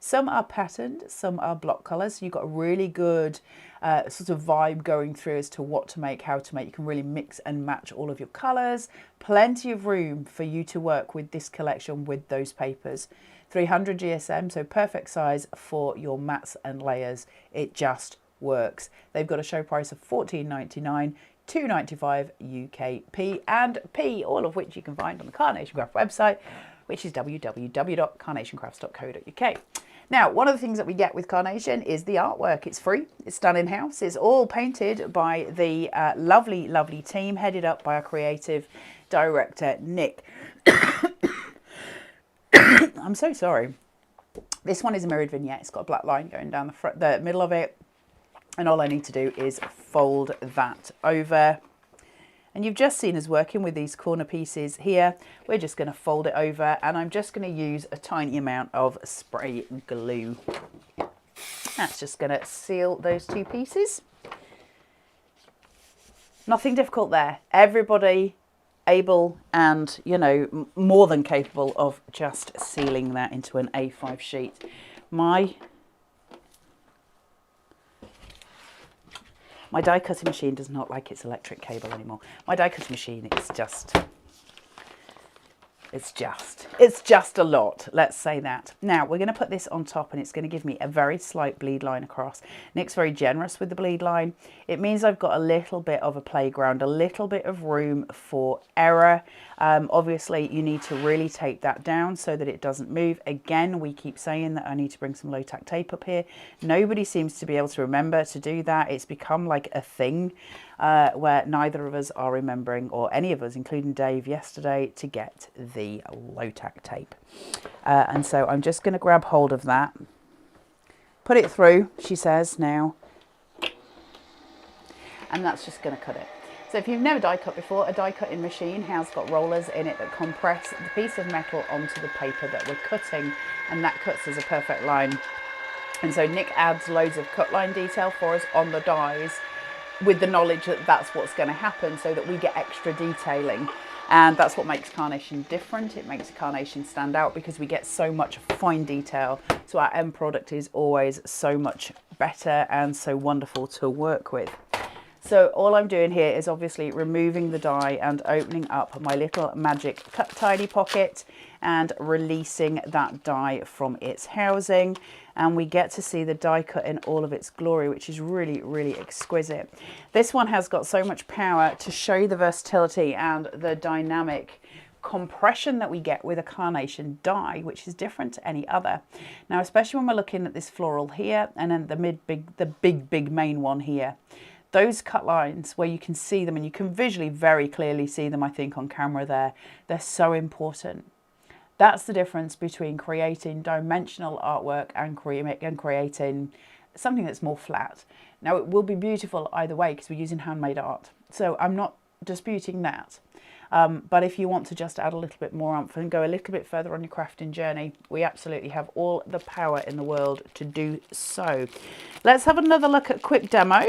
Some are patterned, some are block colours. So you've got a really good sort of vibe going through as to what to make, how to make. You can really mix and match all of your colours. Plenty of room for you to work with this collection with those papers. 300 GSM, so perfect size for your mats and layers. It just works. They've got a show price of $14.99. $2.95 UK P&P, all of which you can find on the Carnation Craft website, which is www.carnationcrafts.co.uk. Now, one of the things that we get with Carnation is the artwork. It's free, it's done in-house, it's all painted by the lovely, lovely team headed up by our creative director, Nick. I'm so sorry. This one is a mirrored vignette. It's got a black line going down the front, the middle of it. And all I need to do is fold that over. And you've just seen us working with these corner pieces here. We're just going to fold it over, and I'm just going to use a tiny amount of spray glue. That's just going to seal those two pieces. Nothing difficult there. Everybody able and, you know, more than capable of just sealing that into an A5 sheet. My die cutting machine does not like its electric cable anymore. My die cutting machine is it's just a lot, let's say that. Now we're going to put this on top, and it's going to give me a very slight bleed line across. Nick's very generous with the bleed line. It means I've got a little bit of a playground, a little bit of room for error. Obviously you need to really tape that down so that it doesn't move. Again, we keep saying that I need to bring some low tack tape up here. Nobody seems to be able to remember to do that. It's become like a thing where neither of us are remembering, or any of us, including Dave yesterday, to get the low tack tape. And so I'm just going to grab hold of that, put it through, she says now, and that's just going to cut it. So if you've never die cut before, a die cutting machine has got rollers in it that compress the piece of metal onto the paper that we're cutting, and that cuts as a perfect line. And so Nick adds loads of cut line detail for us on the dies, with the knowledge that that's what's going to happen, so that we get extra detailing. And that's what makes Carnation different. It makes Carnation stand out, because we get so much fine detail. So our end product is always so much better and so wonderful to work with. So all I'm doing here is obviously removing the die and opening up my little magic cut tidy pocket and releasing that die from its housing. And we get to see the die cut in all of its glory, which is really, really exquisite. This one has got so much power to show you the versatility and the dynamic compression that we get with a Carnation die, which is different to any other. Now, especially when we're looking at this floral here, and then the big main one here. Those cut lines where you can see them, and you can visually very clearly see them, I think, on camera there, they're so important. That's the difference between creating dimensional artwork and creating something that's more flat. Now, it will be beautiful either way because we're using handmade art. So I'm not disputing that. But if you want to just add a little bit more oomph and go a little bit further on your crafting journey, we absolutely have all the power in the world to do so. Let's have another look at a quick demo.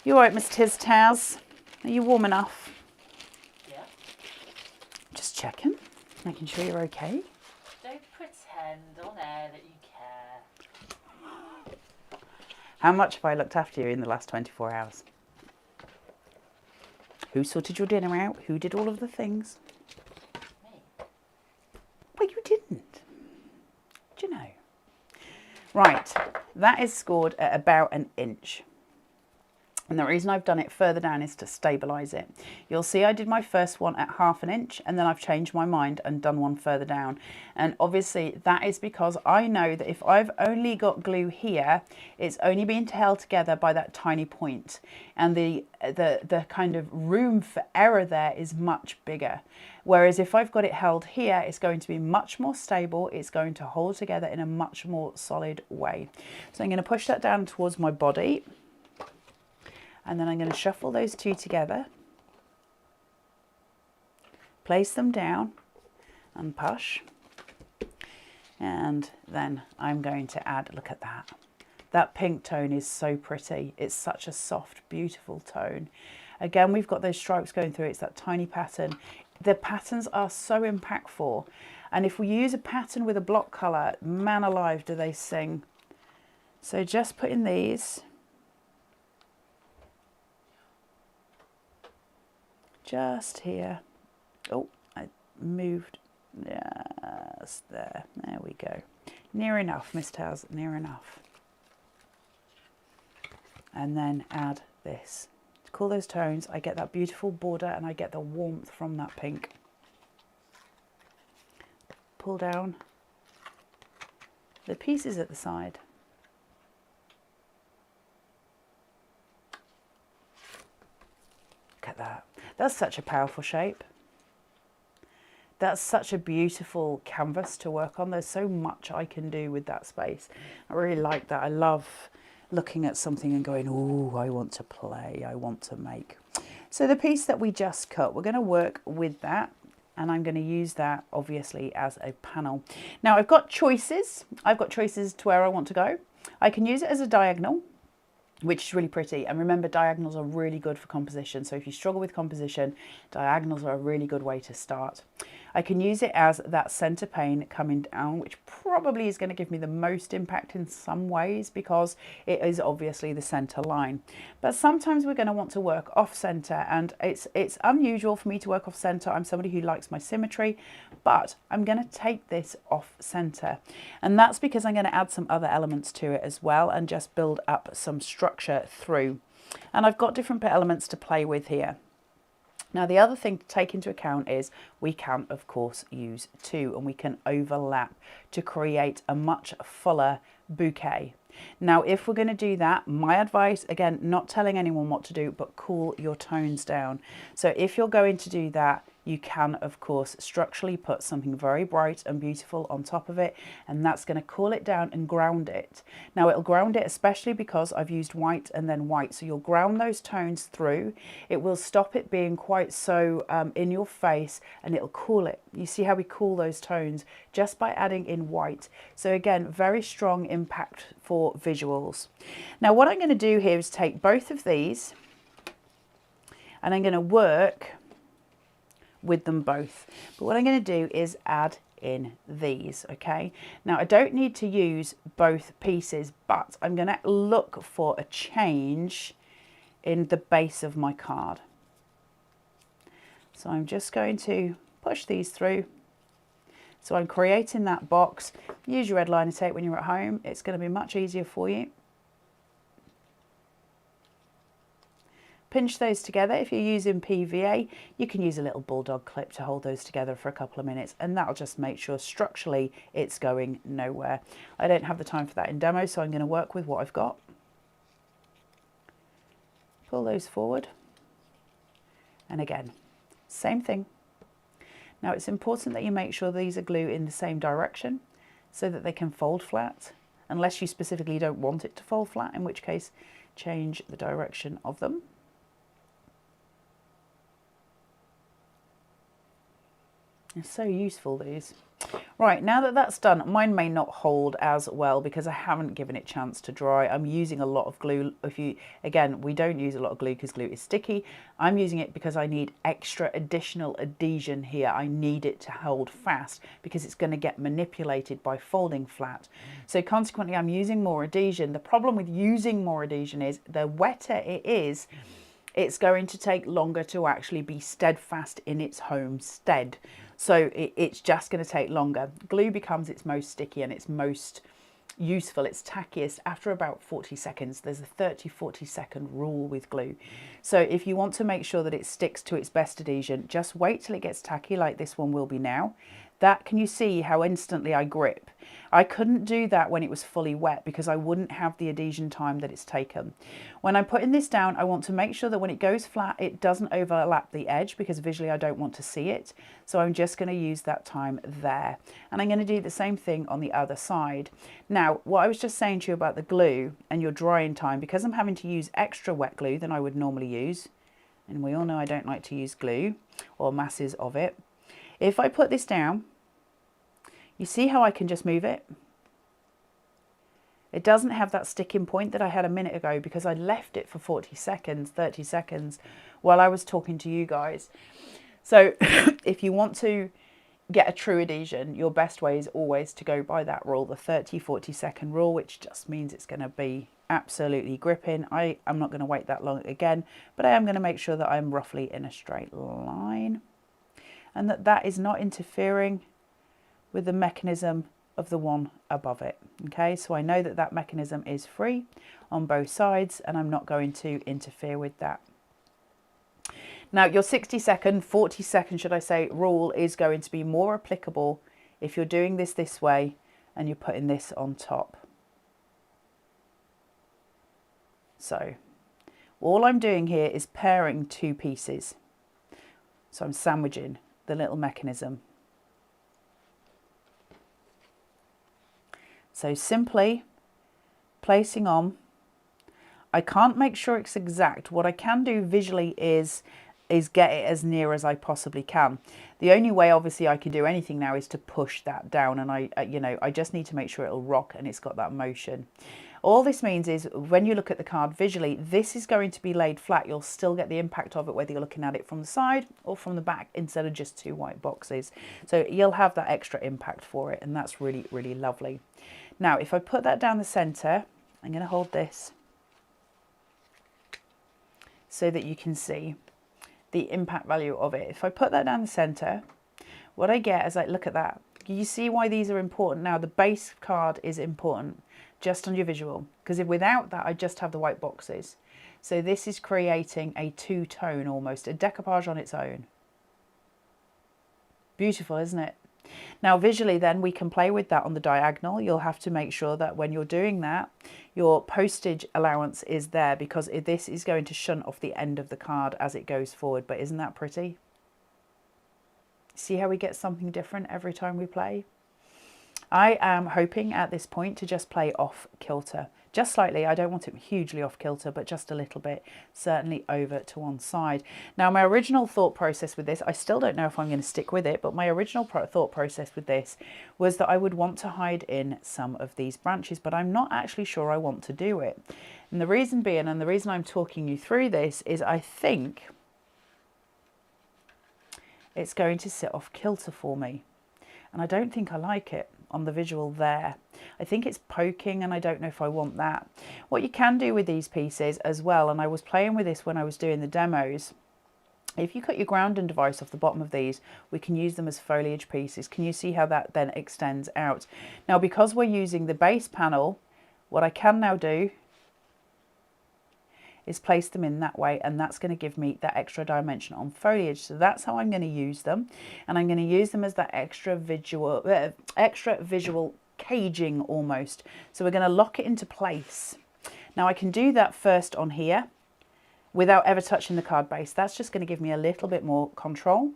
You all right, Miss Tiz Taz? Are you warm enough? Yeah. Just checking, making sure you're okay. Don't pretend on air that you care. How much have I looked after you in the last 24 hours? Who sorted your dinner out? Who did all of the things? Me. Well, you didn't. Do you know? Right, that is scored at about an inch. And the reason I've done it further down is to stabilise it. You'll see I did my first one at 1/2 inch and then I've changed my mind and done one further down. And obviously that is because I know that if I've only got glue here, it's only being held together by that tiny point. And the kind of room for error there is much bigger. Whereas if I've got it held here, it's going to be much more stable. It's going to hold together in a much more solid way. So I'm going to push that down towards my body. And then I'm going to shuffle those two together, place them down and push. And then I'm going to add, look at that. That pink tone is so pretty. It's such a soft, beautiful tone. Again, we've got those stripes going through. It's that tiny pattern. The patterns are so impactful. And if we use a pattern with a block colour, man alive, do they sing. So just putting these just here. Oh, I moved. Yes, there. There we go. Near enough, Miss Taz, near enough. And then add this. To cool those tones, I get that beautiful border and I get the warmth from that pink. Pull down the pieces at the side. Look at that. That's such a powerful shape. That's such a beautiful canvas to work on. There's so much I can do with that space. I really like that. I love looking at something and going, oh, I want to play, I want to make. So the piece that we just cut, we're going to work with that. And I'm going to use that obviously as a panel. Now I've got choices. I've got choices to where I want to go. I can use it as a diagonal, which is really pretty. And remember, diagonals are really good for composition. So if you struggle with composition, diagonals are a really good way to start. I can use it as that center pane coming down, which probably is going to give me the most impact in some ways because it is obviously the center line. But sometimes we're going to want to work off center, and it's unusual for me to work off center. I'm somebody who likes my symmetry, but I'm going to take this off center. And that's because I'm going to add some other elements to it as well and just build up some structure through. And I've got different elements to play with here. Now the other thing to take into account is we can of course use two, and we can overlap to create a much fuller bouquet. Now if we're going to do that, my advice, again, not telling anyone what to do, but cool your tones down. So if you're going to do that, you can of course structurally put something very bright and beautiful on top of it, and that's going to cool it down and ground it. Now it'll ground it especially because I've used white and then white, so you'll ground those tones through. It will stop it being quite so in your face, and it'll cool it. You see how we cool those tones just by adding in white. So again, very strong impact for visuals. Now what I'm going to do here is take both of these and I'm going to work with them both. But what I'm going to do is add in these, okay? Now I don't need to use both pieces, but I'm going to look for a change in the base of my card. So I'm just going to push these through. So I'm creating that box. Use your red liner tape when you're at home. It's going to be much easier for you. Pinch those together. If you're using PVA, you can use a little bulldog clip to hold those together for a couple of minutes, and that'll just make sure structurally it's going nowhere. I don't have the time for that in demo, so I'm going to work with what I've got. Pull those forward. And again, same thing. Now it's important that you make sure these are glued in the same direction so that they can fold flat, unless you specifically don't want it to fold flat, in which case change the direction of them. They're so useful, these. Right, now that that's done, mine may not hold as well because I haven't given it a chance to dry. I'm using a lot of glue. Again, we don't use a lot of glue because glue is sticky. I'm using it because I need extra additional adhesion here. I need it to hold fast because it's going to get manipulated by folding flat. So consequently, I'm using more adhesion. The problem with using more adhesion is the wetter it is, it's going to take longer to actually be steadfast in its home stead. So it's just going to take longer. Glue becomes its most sticky and its most useful, its tackiest after about 40 seconds. There's a 30-40 second rule with glue. So if you want to make sure that it sticks to its best adhesion, just wait till it gets tacky like this one will be now. That, can you see how instantly I grip? I couldn't do that when it was fully wet because I wouldn't have the adhesion time that it's taken. When I'm putting this down, I want to make sure that when it goes flat, it doesn't overlap the edge because visually I don't want to see it. So I'm just going to use that time there. And I'm going to do the same thing on the other side. Now, what I was just saying to you about the glue and your drying time, because I'm having to use extra wet glue than I would normally use, and we all know I don't like to use glue or masses of it. If I put this down, you see how I can just move it? It doesn't have that sticking point that I had a minute ago because I left it for 40 seconds, 30 seconds while I was talking to you guys. So if you want to get a true adhesion, your best way is always to go by that rule, the 30-40 second rule, which just means it's going to be absolutely gripping. I'm not going to wait that long again, but I am going to make sure that I'm roughly in a straight line and that is not interfering with the mechanism of the one above it. Okay, so I know that that mechanism is free on both sides and I'm not going to interfere with that. Now your 60-second, 40-second, should I say, rule is going to be more applicable if you're doing this way and you're putting this on top. So all I'm doing here is pairing two pieces. So I'm sandwiching the little mechanism. So simply placing on. I can't make sure it's exact. What I can do visually is get it as near as I possibly can. The only way obviously I can do anything now is to push that down, and I just need to make sure it'll rock and it's got that motion. All this means is when you look at the card visually, this is going to be laid flat. You'll still get the impact of it whether you're looking at it from the side or from the back instead of just two white boxes. So you'll have that extra impact for it, and that's really, really lovely. Now, if I put that down the center, I'm going to hold this so that you can see the impact value of it. If I put that down the center, what I get is, like, look at that. You see why these are important now. The base card is important just on your visual, because if without that, I just have the white boxes. So this is creating a two-tone, almost a decoupage on its own. Beautiful, isn't it? Now visually then we can play with that on the diagonal. You'll have to make sure that when you're doing that, your postage allowance is there, because this is going to shunt off the end of the card as it goes forward. But isn't that pretty? See how we get something different every time we play? I am hoping at this point to just play off kilter. Just slightly. I don't want it hugely off kilter, but just a little bit, certainly over to one side. Now, my original thought process with this, I still don't know if I'm going to stick with it, but my original thought process with this was that I would want to hide in some of these branches, but I'm not actually sure I want to do it. And the reason being, and the reason I'm talking you through this, is I think it's going to sit off kilter for me. And I don't think I like it on the visual there. I think it's poking, and I don't know if I want that. What you can do with these pieces as well, and I was playing with this when I was doing the demos, if you cut your grounding device off the bottom of these, we can use them as foliage pieces. Can you see how that then extends out? Now, because we're using the base panel, what I can now do is place them in that way, and that's going to give me that extra dimension on foliage. So that's how I'm going to use them, and I'm going to use them as that extra visual caging almost. So we're going to lock it into place. Now I can do that first on here without ever touching the card base. That's just going to give me a little bit more control.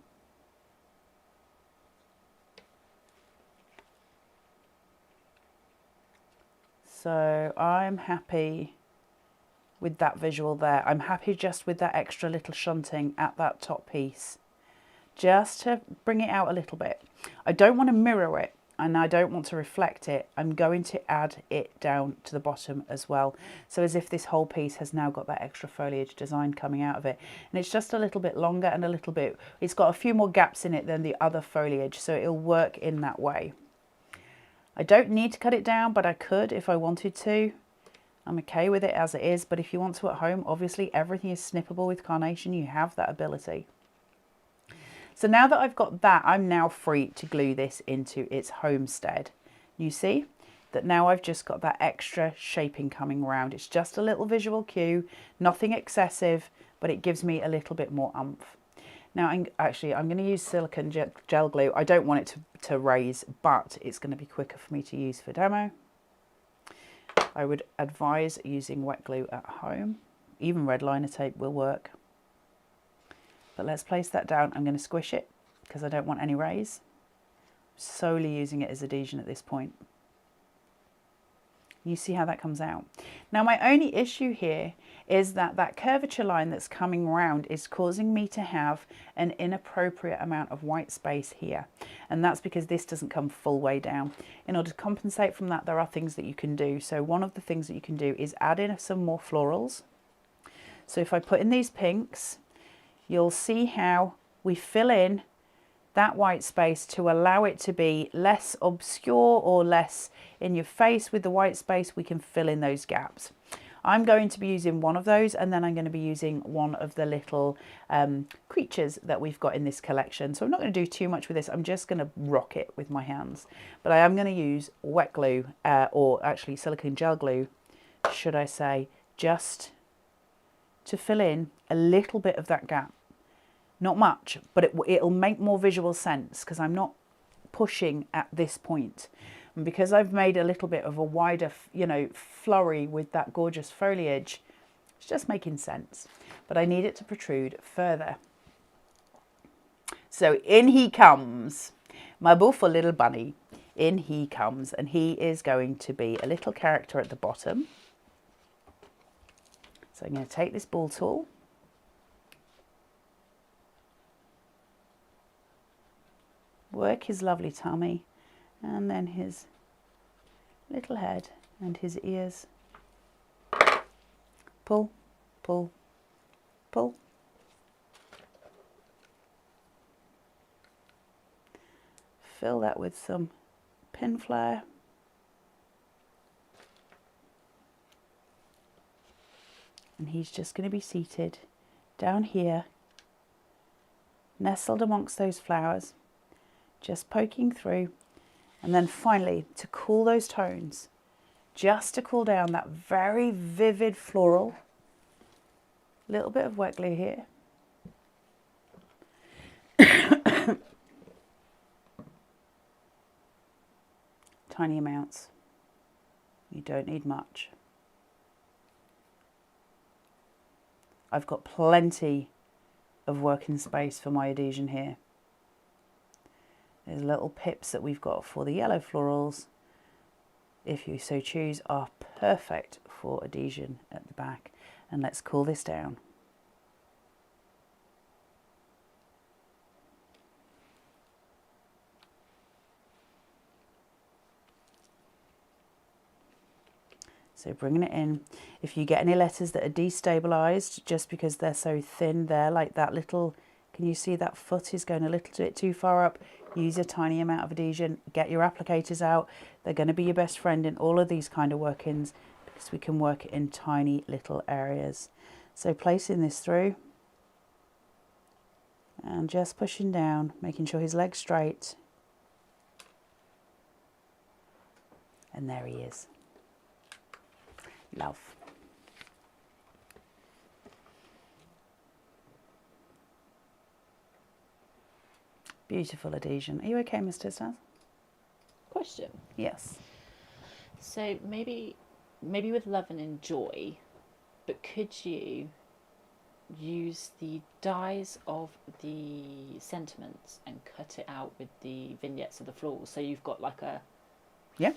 So I'm happy with that visual there. I'm happy just with that extra little shunting at that top piece. just to bring it out a little bit. I don't want to mirror it and I don't want to reflect it. I'm going to add it down to the bottom as well. So as if this whole piece has now got that extra foliage design coming out of it. And it's just a little bit longer and a little bit, it's got a few more gaps in it than the other foliage, so it'll work in that way. I don't need to cut it down, but I could if I wanted to. I'm okay with it as it is, but if you want to at home, obviously everything is snippable with Carnation. You have that ability. So now that I've got that, I'm now free to glue this into its homestead. You see that now I've just got that extra shaping coming around. It's just a little visual cue, nothing excessive, but it gives me a little bit more oomph. Now, I'm going to use silicone gel glue. I don't want it to raise, but it's going to be quicker for me to use for demo. I would advise using wet glue at home. Even red liner tape will work. But let's place that down. I'm going to squish it because I don't want any raise. Solely using it as adhesion at this point. You see how that comes out. Now my only issue here is that that curvature line that's coming around is causing me to have an inappropriate amount of white space here. And that's because this doesn't come full way down. In order to compensate from that, there are things that you can do. So one of the things that you can do is add in some more florals. So if I put in these pinks, you'll see how we fill in that white space to allow it to be less obscure or less in your face. With the white space, we can fill in those gaps. I'm going to be using one of those, and then I'm going to be using one of the little creatures that we've got in this collection. So I'm not going to do too much with this. I'm just going to rock it with my hands. But I am going to use wet glue, or actually silicone gel glue, should I say, just to fill in a little bit of that gap. Not much, but it'll make more visual sense because I'm not pushing at this point. And because I've made a little bit of a wider, flurry with that gorgeous foliage, it's just making sense. But I need it to protrude further. So in he comes, my beautiful little bunny. In he comes, and he is going to be a little character at the bottom. So I'm going to take this ball tool. Work his lovely tummy, and then his little head and his ears. Pull, pull, pull. Fill that with some pin flare. And he's just going to be seated down here, nestled amongst those flowers. Just poking through, and then finally to cool those tones, just to cool down that very vivid floral. A little bit of wet glue here. Tiny amounts. You don't need much. I've got plenty of working space for my adhesion here. Those little pips that we've got for the yellow florals, if you so choose, are perfect for adhesion at the back. And let's cool this down. So bringing it in. If you get any letters that are destabilized just because they're so thin there, like that little, can you see that foot is going a little bit too far up? Use a tiny amount of adhesion. Get your applicators out. They're going to be your best friend in all of these kind of work-ins because we can work in tiny little areas. So placing this through and just pushing down, making sure his leg's straight. And there he is. Love. Beautiful adhesion. Are you okay, Mr. Stas? Question. Yes. So maybe with love and enjoy, but could you use the dies of the sentiments and cut it out with the vignettes of the florals, so you've got like a... Yeah.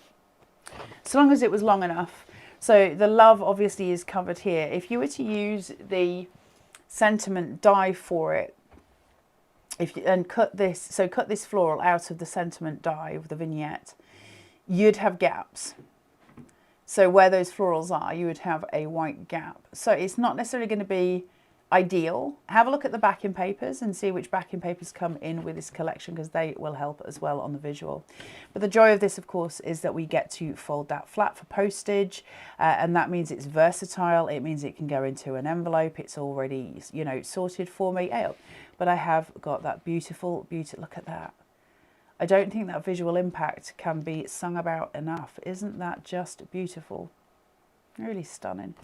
So long as it was long enough. So the love obviously is covered here. If you were to use the sentiment die for it, and cut this floral out of the sentiment die of the vignette, you'd have gaps. So where those florals are, you would have a white gap. So it's not necessarily going to be ideal. Have a look at the backing papers and see which backing papers come in with this collection, because they will help as well on the visual. But the joy of this, of course, is that we get to fold that flat for postage, and that means it's versatile. It means it can go into an envelope. It's already, you know, sorted for me. But I have got that beautiful, look at that. I don't think that visual impact can be sung about enough. Isn't that just beautiful? Really stunning.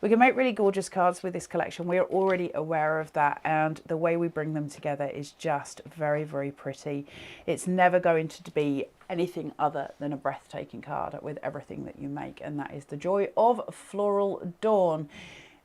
We can make really gorgeous cards with this collection. We are already aware of that, and the way we bring them together is just very, very pretty. It's never going to be anything other than a breathtaking card with everything that you make, and that is the joy of Floral Dawn.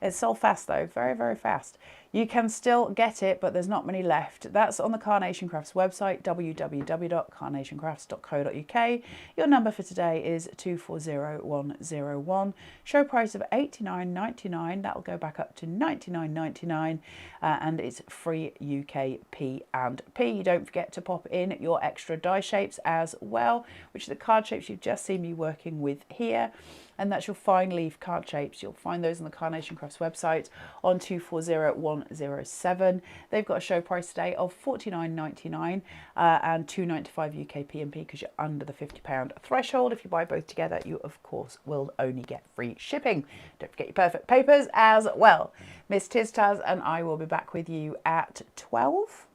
It's sold fast though, very, very fast. You can still get it, but there's not many left. That's on the Carnation Crafts website, www.carnationcrafts.co.uk. Your number for today is 240101. Show price of $89.99. That'll go back up to $99.99, and it's free UK P&P. Don't forget to pop in your extra die shapes as well, which are the card shapes you've just seen me working with here. And that's your fine leaf card shapes. You'll find those on the Carnation Crafts website on 240107. They've got a show price today of $49.99 and $2.95 UK P&P, because you're under the £50 threshold. If you buy both together, you of course will only get free shipping. Don't forget your perfect papers as well. Miss Tiztaz and I will be back with you at 12.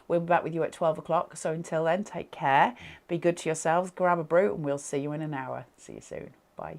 We'll be back with you at 12 o'clock. So until then, take care, be good to yourselves, grab a brew, and we'll see you in an hour. See you soon.